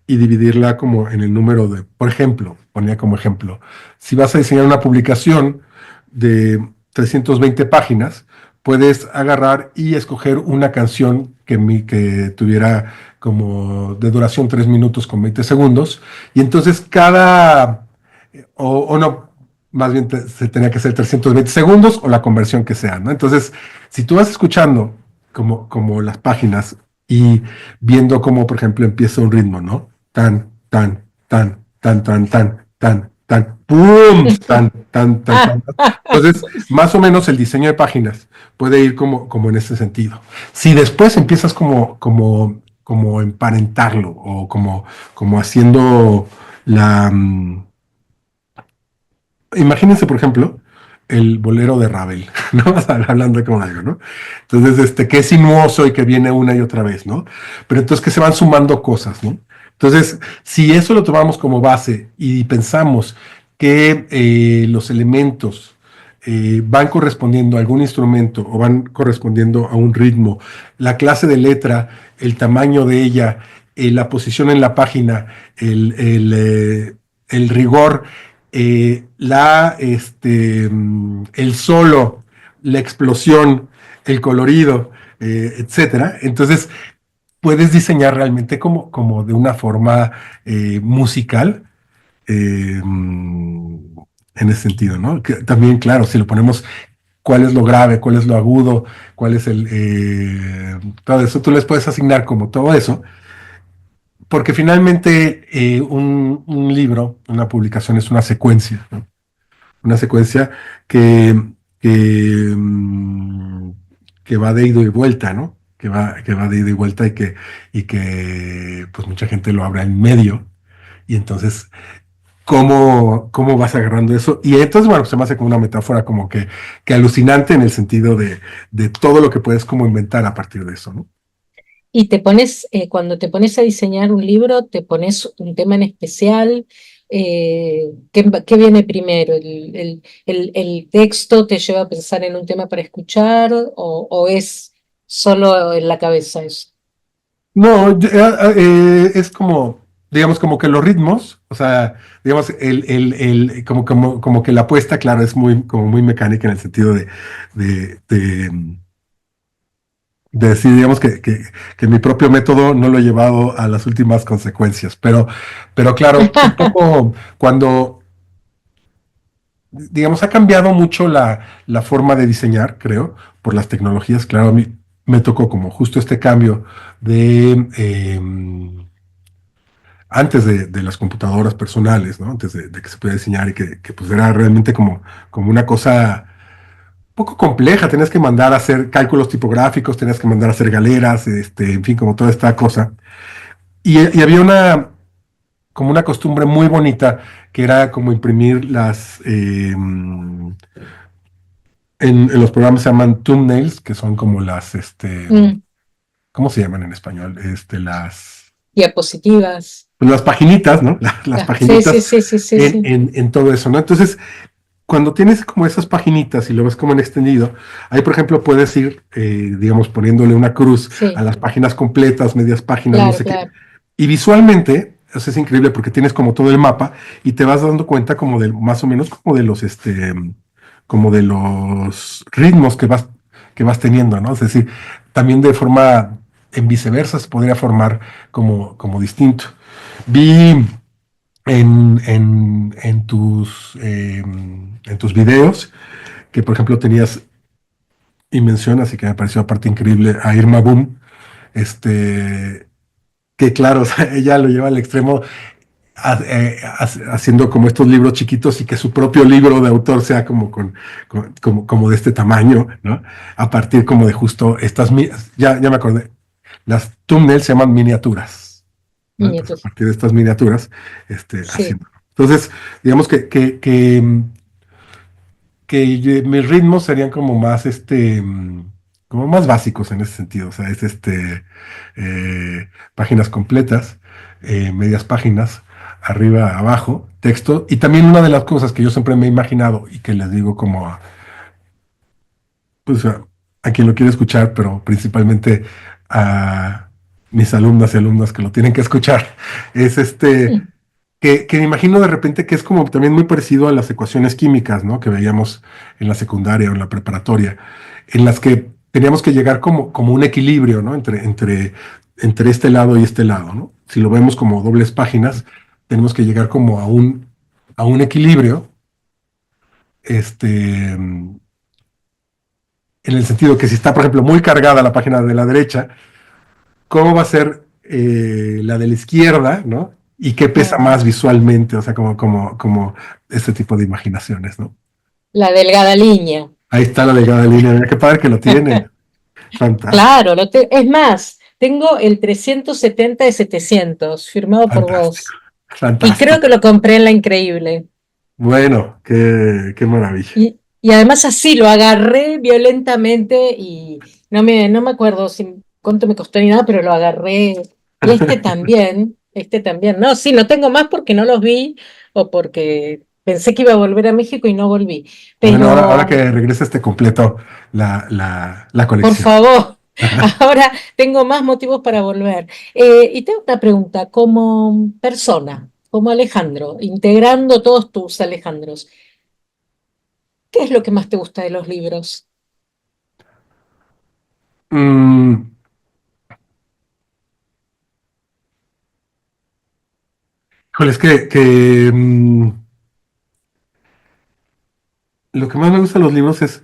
y dividirla como en el número de, por ejemplo, ponía como ejemplo, si vas a diseñar una publicación de 320 páginas, puedes agarrar y escoger una canción que tuviera como de duración 3 minutos con 20 segundos, y entonces o no, más bien se tenía que ser 320 segundos o la conversión que sea, ¿no? Entonces, si tú vas escuchando como las páginas y viendo cómo, por ejemplo, empieza un ritmo, ¿no? Tan, tan, tan, tan, tan, tan, tan, tan, ¡pum! Tan, tan, tan, Ah, tan. Entonces, más o menos el diseño de páginas puede ir como en ese sentido. Si después empiezas como emparentarlo o como haciendo la... Imagínense, por ejemplo, el bolero de Ravel, ¿no? O sea, hablando como algo, ¿no? Entonces, que es sinuoso y que viene una y otra vez, ¿no? Pero entonces que se van sumando cosas, ¿no? Entonces, si eso lo tomamos como base y pensamos que los elementos van correspondiendo a algún instrumento o van correspondiendo a un ritmo, la clase de letra, el tamaño de ella, la posición en la página, el rigor, el solo, la explosión, el colorido, etcétera. Entonces, puedes diseñar realmente como de una forma musical en ese sentido, ¿no? Que también, claro, si lo ponemos, cuál es lo grave, cuál es lo agudo, cuál es todo eso, tú les puedes asignar como todo eso, porque finalmente un libro, una publicación es una secuencia, ¿no? Una secuencia que, que, mm, que va de ida y vuelta, ¿no? Que va de ida y vuelta y que pues mucha gente lo abra en medio. Y entonces, ¿cómo vas agarrando eso? Y entonces, bueno, se me hace como una metáfora como que alucinante en el sentido de todo lo que puedes como inventar a partir de eso, ¿no? y te pones, cuando te pones a diseñar un libro, te pones un tema en especial. ¿Qué viene primero? ¿El texto te lleva a pensar en un tema para escuchar o es solo en la cabeza eso? No, es como, digamos, como que los ritmos, o sea, digamos, como que la apuesta, claro, es como muy mecánica en el sentido de, de, de decir, digamos, que mi propio método no lo he llevado a las últimas consecuencias, pero claro, un poco cuando, digamos, ha cambiado mucho la forma de diseñar, creo, por las tecnologías, claro, a mí me tocó como justo este cambio de... antes de las computadoras personales, ¿no? Antes de que se pudiera diseñar y que pues era realmente como una cosa poco compleja, tenías que mandar a hacer cálculos tipográficos, tenías que mandar a hacer galeras, en fin, como toda esta cosa. Y había como una costumbre muy bonita que era como imprimir en los programas se llaman thumbnails, que son como Mm, ¿cómo se llaman en español? diapositivas. Las paginitas, ¿no? Las Ah, sí, sí, paginitas sí, sí, sí, en, sí. en, en todo eso, ¿no? Entonces, cuando tienes como esas paginitas y lo ves como en extendido, ahí, por ejemplo, puedes ir, digamos, poniéndole una cruz a Sí, las páginas completas, medias páginas, no claro, sé qué. claro. Y visualmente, eso es increíble porque tienes como todo el mapa y te vas dando cuenta como de, más o menos como de los ritmos que vas teniendo, ¿no? Es decir, también de forma, en viceversa, se podría formar como distinto. Vi en tus videos, que por ejemplo tenías y mencionas, y que me pareció aparte increíble, a Irma Boom, este, que claro, o sea, ella lo lleva al extremo haciendo como estos libros chiquitos y que su propio libro de autor sea como de este tamaño, ¿no? A partir como de justo estas, ya me acordé, las thumbnails se llaman miniaturas, ¿no? Entonces, a Nietos. partir de estas miniaturas, Sí. haciendo. Entonces, digamos que mis ritmos serían como más, como más básicos en ese sentido. O sea, es páginas completas, medias páginas, arriba, abajo, texto. Y también una de las cosas que yo siempre me he imaginado y que les digo como pues, a quien lo quiere escuchar, pero principalmente a mis alumnas y alumnas que lo tienen que escuchar, es Mm. que me imagino de repente que es como también muy parecido a las ecuaciones químicas, ¿no? Que veíamos en la secundaria o en la preparatoria, en las que teníamos que llegar como un equilibrio, ¿no? Entre este lado y este lado, ¿no? Si lo vemos como dobles páginas, tenemos que llegar como a un equilibrio, en el sentido que si está, por ejemplo, muy cargada la página de la derecha, ¿cómo va a ser la de la izquierda, ¿no? Y qué pesa Ah, más visualmente, o sea, como este tipo de imaginaciones, ¿no? la delgada línea. Ahí está la delgada línea, mira qué padre que lo tiene, fantástico, Claro, es más, tengo el 370 de 700 firmado por fantástico, vos. Y creo que fantástico. lo compré en La Increíble. Bueno, qué maravilla. Y además así lo agarré violentamente y no me acuerdo cuánto me costó ni nada, pero lo agarré. Y este también. No, sí, no tengo más porque no los vi o porque pensé que iba a volver a México y no volví. Bueno, ahora Pero, que regrese completo la por colección. favor, ahora tengo más motivos para volver. Y tengo una pregunta, como persona, como Alejandro, integrando todos tus Alejandros, ¿qué es lo que más te gusta de los libros? Mm, híjole, es que lo que más me gusta de los libros es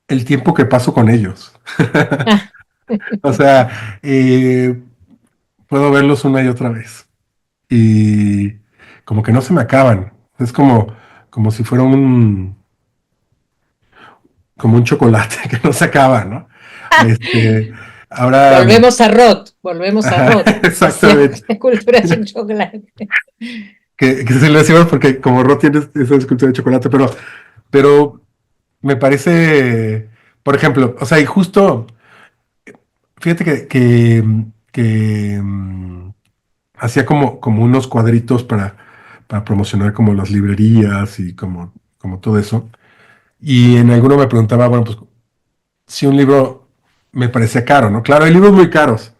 el tiempo que paso con ellos. Ah, O sea, puedo verlos una y otra vez. Y como que no se me acaban. Es como si fuera como un chocolate que no se acaba, ¿no? Este, ahora, volvemos a Roth, decía exactamente. la cultura sin chocolate. Que se lo decimos porque como Ro tiene esa escultura de chocolate, pero me parece, por ejemplo, o sea, y justo, fíjate que hacía como unos cuadritos para promocionar como las librerías y como todo eso. Y en alguno me preguntaba, bueno, pues si un libro me parecía caro, ¿no? Claro, hay libros muy caros,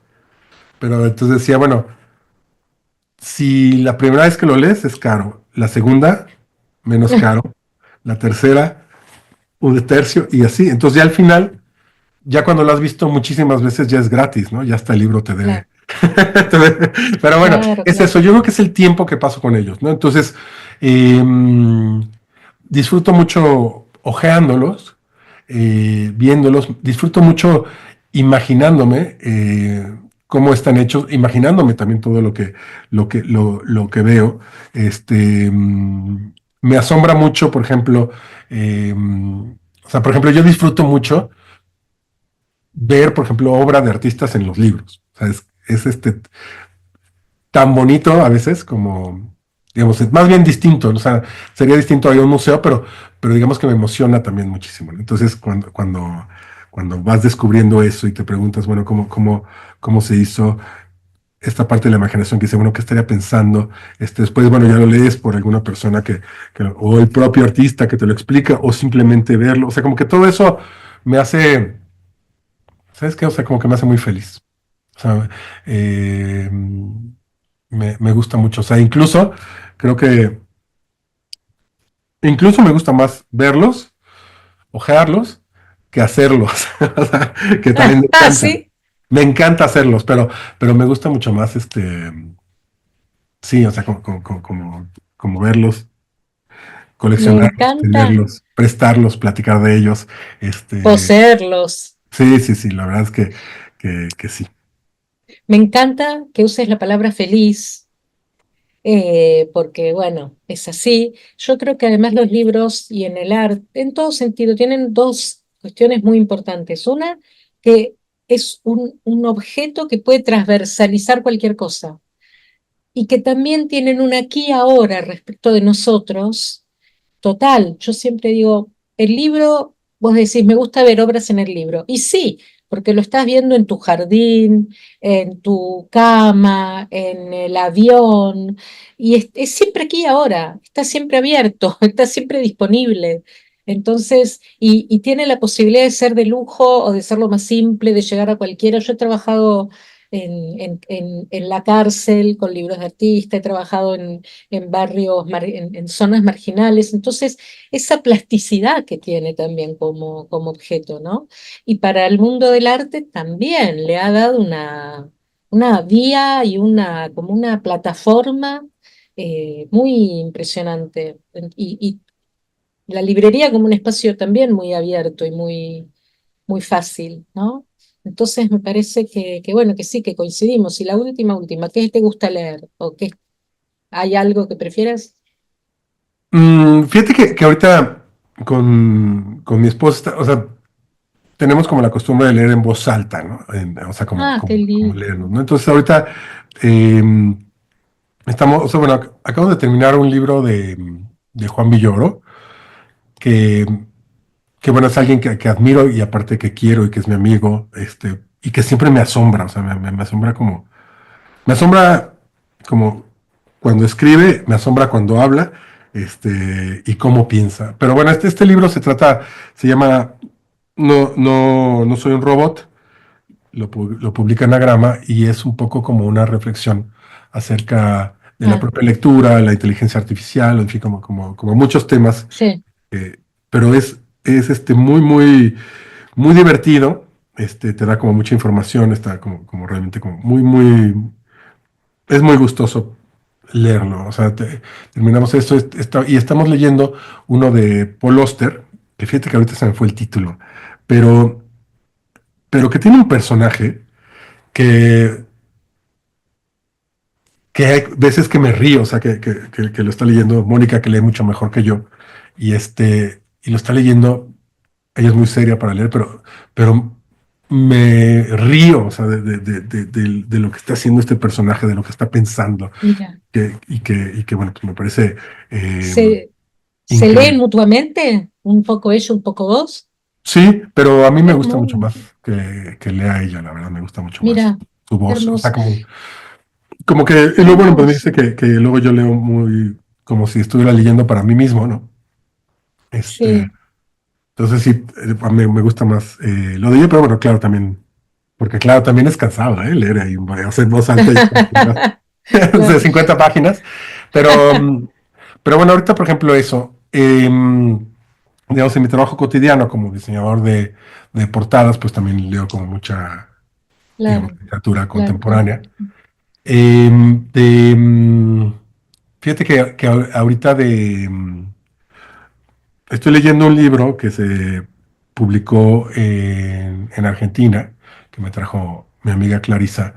pero entonces decía, bueno, si la primera vez que lo lees es caro, la segunda, menos caro, la tercera, un tercio y así. Entonces ya al final, ya cuando lo has visto muchísimas veces, ya es gratis, ¿no? Ya hasta el libro te debe. Claro, Pero bueno, claro, es claro. eso. Yo creo que es el tiempo que paso con ellos, ¿no? Entonces, eh, disfruto mucho hojeándolos, viéndolos, disfruto mucho imaginándome cómo están hechos, imaginándome también todo lo que veo. Me asombra mucho, por ejemplo, o sea, por ejemplo, yo disfruto mucho ver, por ejemplo, obra de artistas en los libros. O sea, es tan bonito a veces como, digamos, es más bien distinto, ¿no? O sea, sería distinto a ir a un museo, pero digamos que me emociona también muchísimo, ¿no? Entonces, cuando vas descubriendo eso y te preguntas, bueno, cómo se hizo esta parte de la imaginación que dice, bueno, ¿qué estaría pensando? Después, bueno, ya lo lees por alguna persona o el propio artista que te lo explica, o simplemente verlo. O sea, como que todo eso me hace, ¿sabes qué? O sea, como que me hace muy feliz. O sea, me gusta mucho. O sea, incluso me gusta más verlos, ojearlos, que hacerlos. O sea, que también me encanta. Sí. Me encanta hacerlos, pero me gusta mucho más sí, o sea, como verlos Me coleccionarlos, encanta tenerlos, prestarlos, platicar de ellos. poseerlos. Sí, sí, sí, la verdad es que sí. Me encanta que uses la palabra feliz, porque bueno, es así. Yo creo que además los libros y en el arte, en todo sentido, tienen dos cuestiones muy importantes. Una, que es un objeto que puede transversalizar cualquier cosa y que también tienen un aquí y ahora respecto de nosotros. Total, yo siempre digo, el libro, vos decís, me gusta ver obras en el libro. Y sí, porque lo estás viendo en tu jardín, en tu cama, en el avión, y es siempre aquí y ahora, está siempre abierto, está siempre disponible. Entonces, y tiene la posibilidad de ser de lujo o de ser lo más simple, de llegar a cualquiera. Yo he trabajado en la cárcel con libros de artista, he trabajado en barrios, en zonas marginales. Entonces, esa plasticidad que tiene también como objeto, ¿no? Y para el mundo del arte también le ha dado una vía y como una plataforma muy impresionante. Y la librería como un espacio también muy abierto y muy fácil, ¿no? Entonces me parece bueno, que sí, que coincidimos. Y la última, ¿qué te gusta leer? ¿O qué, hay algo que prefieras? Fíjate que ahorita con mi esposa, o sea, tenemos como la costumbre de leer en voz alta, ¿no? O sea, Ah, qué como lindo. leernos, ¿no? Entonces ahorita eh, estamos, o sea, bueno, acabo de terminar un libro de Juan Villoro, que, que bueno, es alguien que admiro y aparte que quiero y que es mi amigo, y que siempre me asombra, o sea, me asombra me asombra como cuando escribe, me asombra cuando habla, y cómo piensa. Pero bueno, este libro se llama No soy un robot, lo publica Anagrama y es un poco como una reflexión acerca de la Ah, propia lectura, la inteligencia artificial, en fin, como muchos temas, sí, eh, pero es muy divertido, te da como mucha información, está como realmente como es muy gustoso leerlo. O sea, terminamos y estamos leyendo uno de Paul Auster, que fíjate que ahorita se me fue el título, pero, pero que tiene un personaje que, que hay veces que me río, o sea, que lo está leyendo Mónica, que lee mucho mejor que yo, y lo está leyendo, ella es muy seria para leer, pero me río, o sea, de lo que está haciendo este personaje, de lo que está pensando, mira. y que bueno, pues me parece eh, ¿Se, se leen increíble. mutuamente? ¿Un poco ella, un poco vos? Sí, pero a mí Qué me gusta mucho más hermoso. que lea ella, la verdad, me gusta mucho más Mira, su qué voz, o sea, hermoso, como que, y qué luego, bueno, pues me dice hermoso. que luego yo leo muy, como si estuviera leyendo para mí mismo, ¿no? Este, Sí. entonces sí, a mí me gusta más lo de ella, pero bueno, claro, también, porque claro, también es cansado, leer ahí, hacer voz alta y de Claro. 50 páginas, pero, pero bueno, ahorita, por ejemplo, eso, digamos, en mi trabajo cotidiano como diseñador de portadas, pues también leo como mucha, digamos, Claro, literatura claro, claro. contemporánea. Em, de, mm, Fíjate que ahorita estoy leyendo un libro que se publicó en Argentina, que me trajo mi amiga Clarisa,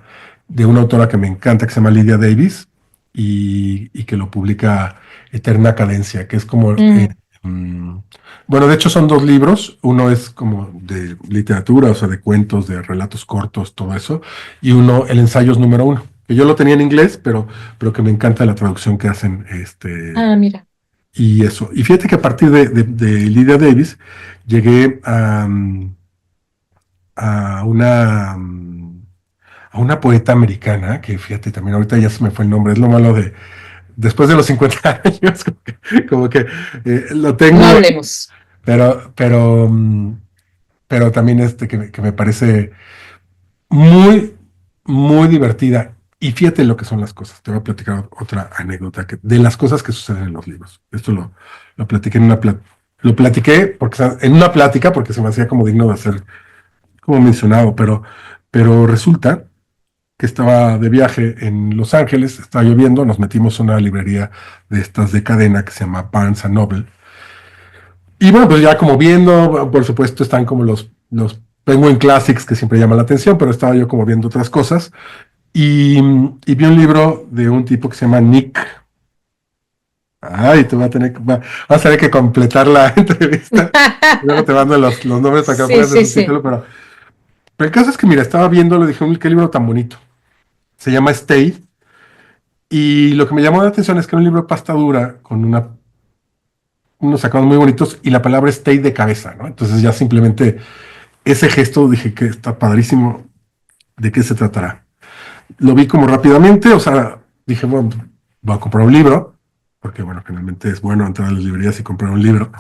de una autora que me encanta, que se llama Lydia Davis, y que lo publica Eterna Cadencia, que es como, Mm, mm, bueno, de hecho son dos libros, uno es como de literatura, o sea, de cuentos, de relatos cortos, todo eso, y uno, el ensayo es número uno, que yo lo tenía en inglés, pero que me encanta la traducción que hacen, ah, mira, y eso. Y fíjate que a partir de Lydia Davis llegué a a una poeta americana, que fíjate también, ahorita ya se me fue el nombre, es lo malo de, después de los 50 años, como que lo no tengo, hablemos. pero, pero, mm, pero también que me parece muy, muy divertida. Y fíjate lo que son las cosas. Te voy a platicar otra anécdota de las cosas que suceden en los libros. Esto lo platiqué lo platiqué porque, o sea, en una plática porque se me hacía como digno de ser como mencionado, pero resulta que estaba de viaje en Los Ángeles, estaba lloviendo, nos metimos a una librería de estas de cadena que se llama Barnes and Noble, Y bueno, pues ya como viendo, por supuesto están como los Penguin Classics que siempre llaman la atención, pero estaba yo como viendo otras cosas. Y vi un libro de un tipo que se llama Nick. Ay, te voy a tener que, vas a tener que completar la entrevista. Luego te mando los nombres para que lo Sí, pongas en sí, su sí. título, pero el caso es que, mira, estaba viendo, le dije, qué libro tan bonito. Se llama Stay. Y lo que me llamó la atención es que era un libro de pasta dura con unos acabados muy bonitos y la palabra stay de cabeza, ¿no? Entonces ya simplemente ese gesto dije que está padrísimo. ¿De qué se tratará? Lo vi como rápidamente, o sea, dije, bueno, voy a comprar un libro, porque bueno, generalmente es bueno entrar a las librerías y comprar un libro.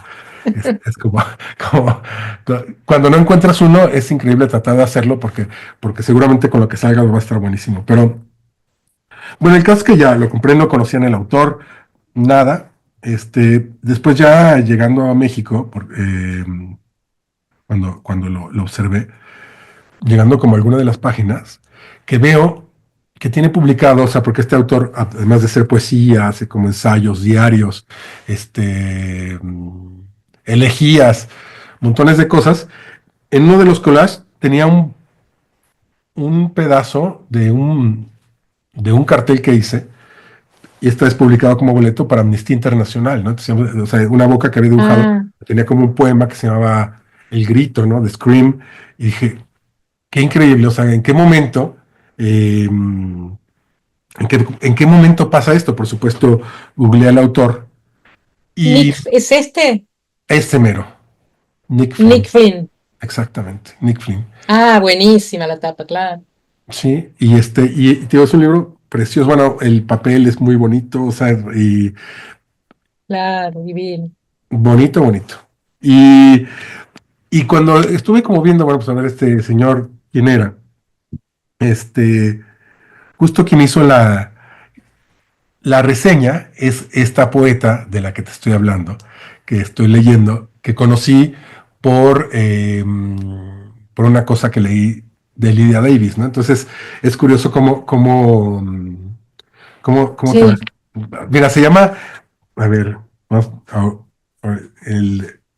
Es como, como, cuando no encuentras uno, es increíble tratar de hacerlo porque seguramente con lo que salga va a estar buenísimo. Pero bueno, el caso es que ya lo compré, no conocían el autor, nada. Después ya llegando a México, cuando lo observé, llegando como a alguna de las páginas, que veo que tiene publicado, o sea, porque este autor, además de ser poesía, hace como ensayos diarios, elegías, montones de cosas. En uno de los collages tenía un pedazo de un cartel que hice, y esta es publicado como boleto para Amnistía Internacional, ¿no? Entonces, o sea, una boca que había dibujado, Ah, tenía como un poema que se llamaba El Grito, ¿no? The Scream, y dije, qué increíble, o sea, ¿en qué momento, en qué momento pasa esto? Por supuesto, googleé al autor y Nick, ¿es este? este mero, Nick Nick Flynn, Flynn. exactamente, Nick Flynn. Ah, buenísima la tapa, claro. Sí, y te digo, es un libro precioso, bueno, el papel es muy bonito, o sea, y Claro, divino. bonito, bonito. Y, y cuando estuve como viendo, bueno, pues a ver este señor, quién era, este, justo quien hizo la reseña es esta poeta de la que te estoy hablando, que estoy leyendo, que conocí por una cosa que leí de Lydia Davis, ¿no? Entonces es curioso cómo te ves. Sí. Mira, se llama, a ver,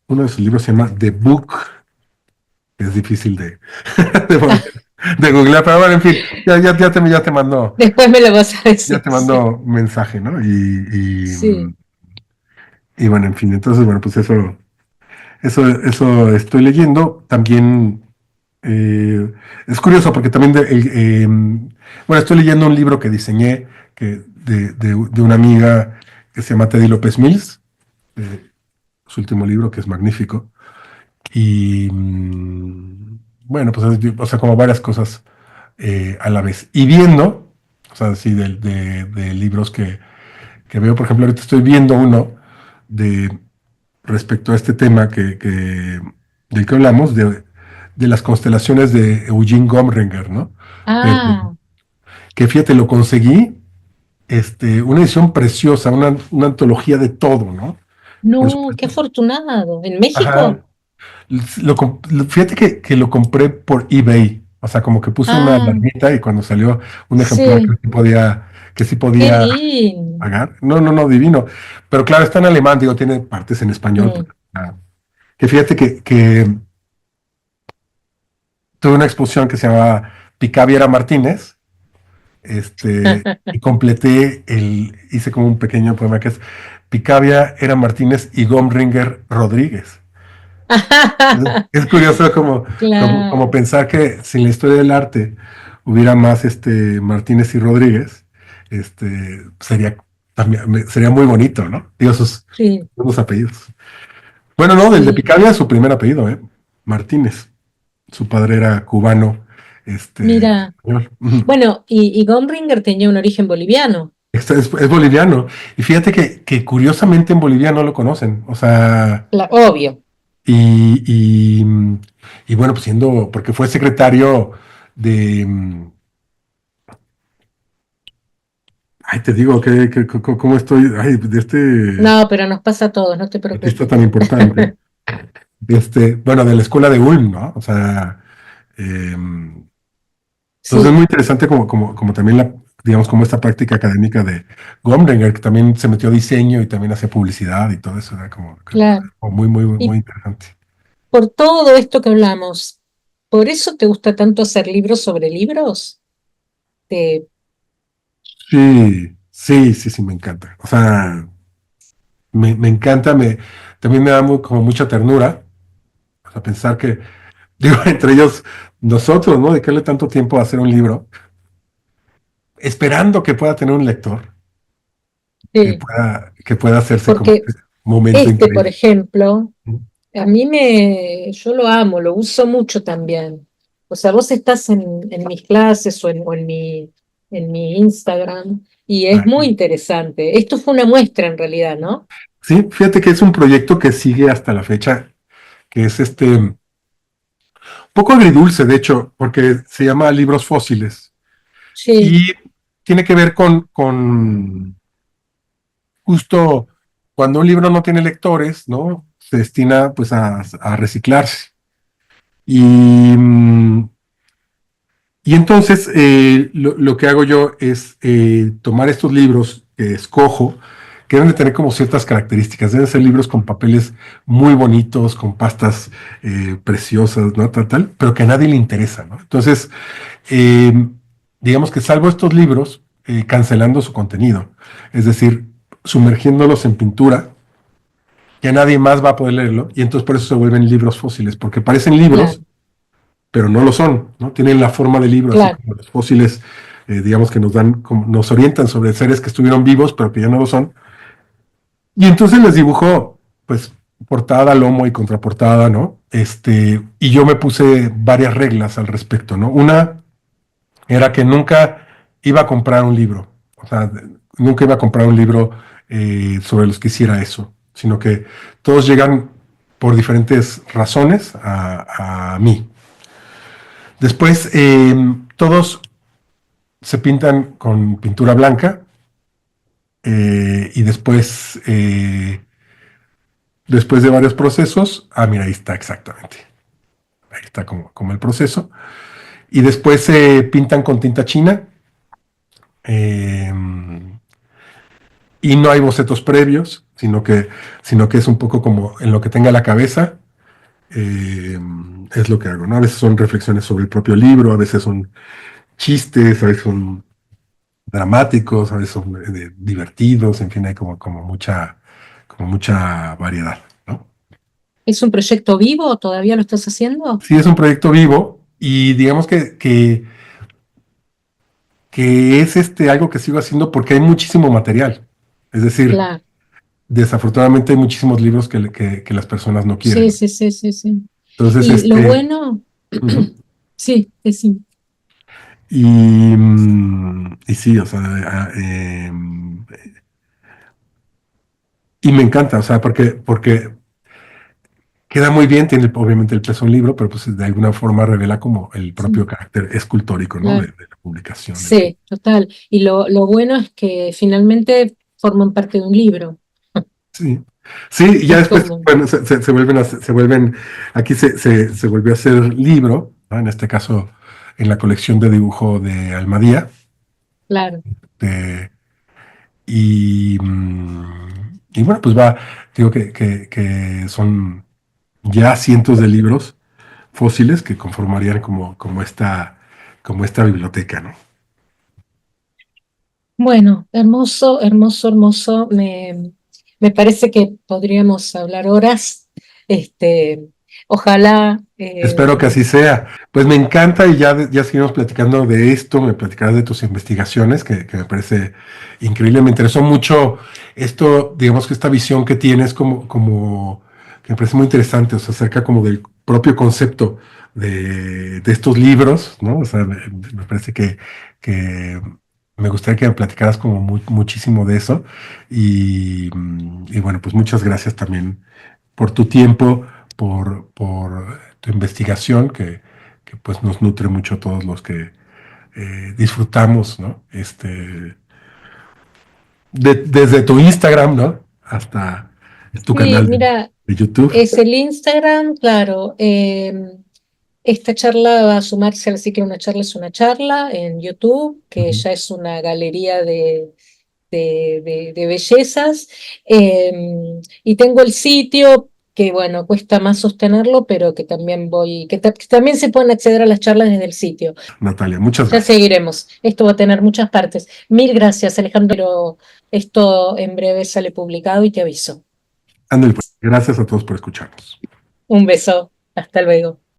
uno de sus libros se llama The Book, que es difícil de, de googlear, pero bueno, en fin, Después me lo vas a ya decir, te sí. mando mensaje, ¿no? Sí. Y bueno, en fin, entonces, bueno, pues eso estoy leyendo. También es curioso porque también, bueno, estoy leyendo un libro que diseñé de una amiga que se llama Teddy López Mills, eh, su último libro que es magnífico. Y bueno, pues, o sea, como varias cosas a la vez. Y viendo, o sea, sí, de libros que veo, por ejemplo, ahorita estoy viendo uno de respecto a este tema del que hablamos, de las constelaciones de Eugene Gomringer, ¿no? Eh, Ah, que fíjate, lo conseguí, una edición preciosa, una antología de todo, ¿no? Por no, qué supuesto. afortunado. ¿En México? Ajá. Fíjate que lo compré por eBay, o sea, como que puse una Ah, alarmita y cuando salió un ejemplar sí, que sí qué podía lindo. pagar. No, no, no, divino. Pero claro, está en alemán, digo, tiene partes en español. Mm. Que fíjate que tuve una exposición que se llamaba Picaviera Martínez, y hice como un pequeño poema que es Picabia era Martínez y Gomringer Rodríguez. Es curioso como Claro, pensar que sin la historia del arte hubiera más Martínez y Rodríguez, sería muy bonito, ¿no? Digo, sus sí, unos apellidos. Bueno, no, del de sí. Picabia es su primer apellido, ¿eh? Martínez. Su padre era cubano, Mira, español. Ujú. bueno, y Gomringer tenía un origen boliviano. Es boliviano. Y fíjate que curiosamente en Bolivia no lo conocen. O sea, Obvio. y, y, mm, y bueno, pues porque fue secretario de, ay, te digo, cómo estoy, ay, de este No, pero nos pasa a todos, no te artista preocupes. tan importante, bueno, de la escuela de Ulm, ¿no? O sea, entonces es Sí, muy interesante como también digamos, como esta práctica académica de Gomringer, que también se metió a diseño y también hacía publicidad y todo eso, era claro. como muy, muy, Y muy interesante. por todo esto que hablamos, ¿por eso te gusta tanto hacer libros sobre libros? Te- Sí, sí, sí, sí, me encanta. O sea, me encanta, también me da como mucha ternura, o sea, pensar que, digo, entre ellos, nosotros, ¿no? Dedicarle tanto tiempo a hacer un libro, esperando que pueda tener un lector, sí, que pueda hacerse como porque ese momento este, por increíble. ejemplo, yo lo amo, lo uso mucho también. O sea, vos estás en mis clases en mi Instagram y es Ah, muy interesante. Esto fue una muestra en realidad, ¿no? sí, fíjate que es un proyecto que sigue hasta la fecha, que es un poco agridulce, de hecho, porque se llama Libros Fósiles Sí, y tiene que ver con justo cuando un libro no tiene lectores, ¿no? Se destina pues a reciclarse. Y, y entonces lo que hago yo es tomar estos libros que escojo, que deben de tener como ciertas características, deben ser libros con papeles muy bonitos, con pastas preciosas, ¿no? Tal, tal, pero que a nadie le interesa, ¿no? Entonces, eh, digamos que salvo estos libros, cancelando su contenido, es decir, sumergiéndolos en pintura, que nadie más va a poder leerlo, y entonces por eso se vuelven libros fósiles, porque parecen libros, claro, pero no lo son, ¿no? Tienen la forma de libro, así claro. como los fósiles, digamos que nos dan, como, nos orientan sobre seres que estuvieron vivos, pero que ya no lo son. Y entonces les dibujo, pues, portada, lomo y contraportada, ¿no? Y yo me puse varias reglas al respecto, ¿no? Una era que nunca iba a comprar un libro, o sea, nunca iba a comprar un libro sobre los que hiciera eso, sino que todos llegan por diferentes razones a mí. Después, todos se pintan con pintura blanca y después de varios procesos, mira, ahí está exactamente, ahí está como el proceso, y después se pintan con tinta china eh, y no hay bocetos previos, sino que es un poco como en lo que tenga la cabeza, eh, es lo que hago, ¿no? A veces son reflexiones sobre el propio libro, a veces son chistes, a veces son dramáticos, a veces son divertidos, en fin, hay como mucha variedad, ¿no? ¿Es un proyecto vivo o todavía lo estás haciendo? Sí, es un proyecto vivo y digamos que es algo que sigo haciendo porque hay muchísimo material. Es decir, Claro. desafortunadamente hay muchísimos libros que las personas no Sí, quieren. sí, sí, sí, sí. Entonces, Y lo bueno, ujú. sí, sí. Y sí, o sea, y me encanta, o sea, porque queda muy bien, tiene obviamente el peso de un libro, pero pues de alguna forma revela como el propio Sí, carácter escultórico, ¿no? De, claro. de la publicación, en fin. Sí, total. Y lo bueno es que finalmente forman parte de un libro. Sí, sí, y ya Es después, como, bueno, se vuelven, aquí se volvió a hacer libro, ¿no? En este caso, en la colección de dibujo de Almadía, claro. de- y bueno, pues digo que son ya cientos de libros fósiles que conformarían como esta biblioteca, ¿no? Bueno, hermoso, hermoso, hermoso. Me parece que podríamos hablar horas. Este, ojalá, Espero que así sea. Pues me encanta y ya seguimos platicando de esto, me platicarás de tus investigaciones, que me parece increíble. Me interesó mucho esto, digamos que esta visión que tienes que me parece muy interesante, o sea, acerca como del propio concepto de estos libros, ¿no? O sea, me parece que me gustaría que me platicaras como muchísimo de eso. Y bueno, pues muchas gracias también por tu tiempo, por tu investigación, que pues nos nutre mucho a todos los que disfrutamos, ¿no? Desde tu Instagram, ¿no? Hasta tu sí, canal de, mira, de YouTube. es el Instagram, claro. Esta charla va a sumarse al ciclo Una charla es una charla en YouTube, que Ujú. ya es una galería de bellezas. Y tengo el sitio que, bueno, cuesta más sostenerlo, pero que también que también se pueden acceder a las charlas desde el sitio. Natalia, muchas Ya gracias. seguiremos. Esto va a tener muchas partes. Mil gracias, Alejandro. Esto en breve sale publicado y te aviso. Ándale, pues. Gracias a todos por escucharnos. Un beso. Hasta luego.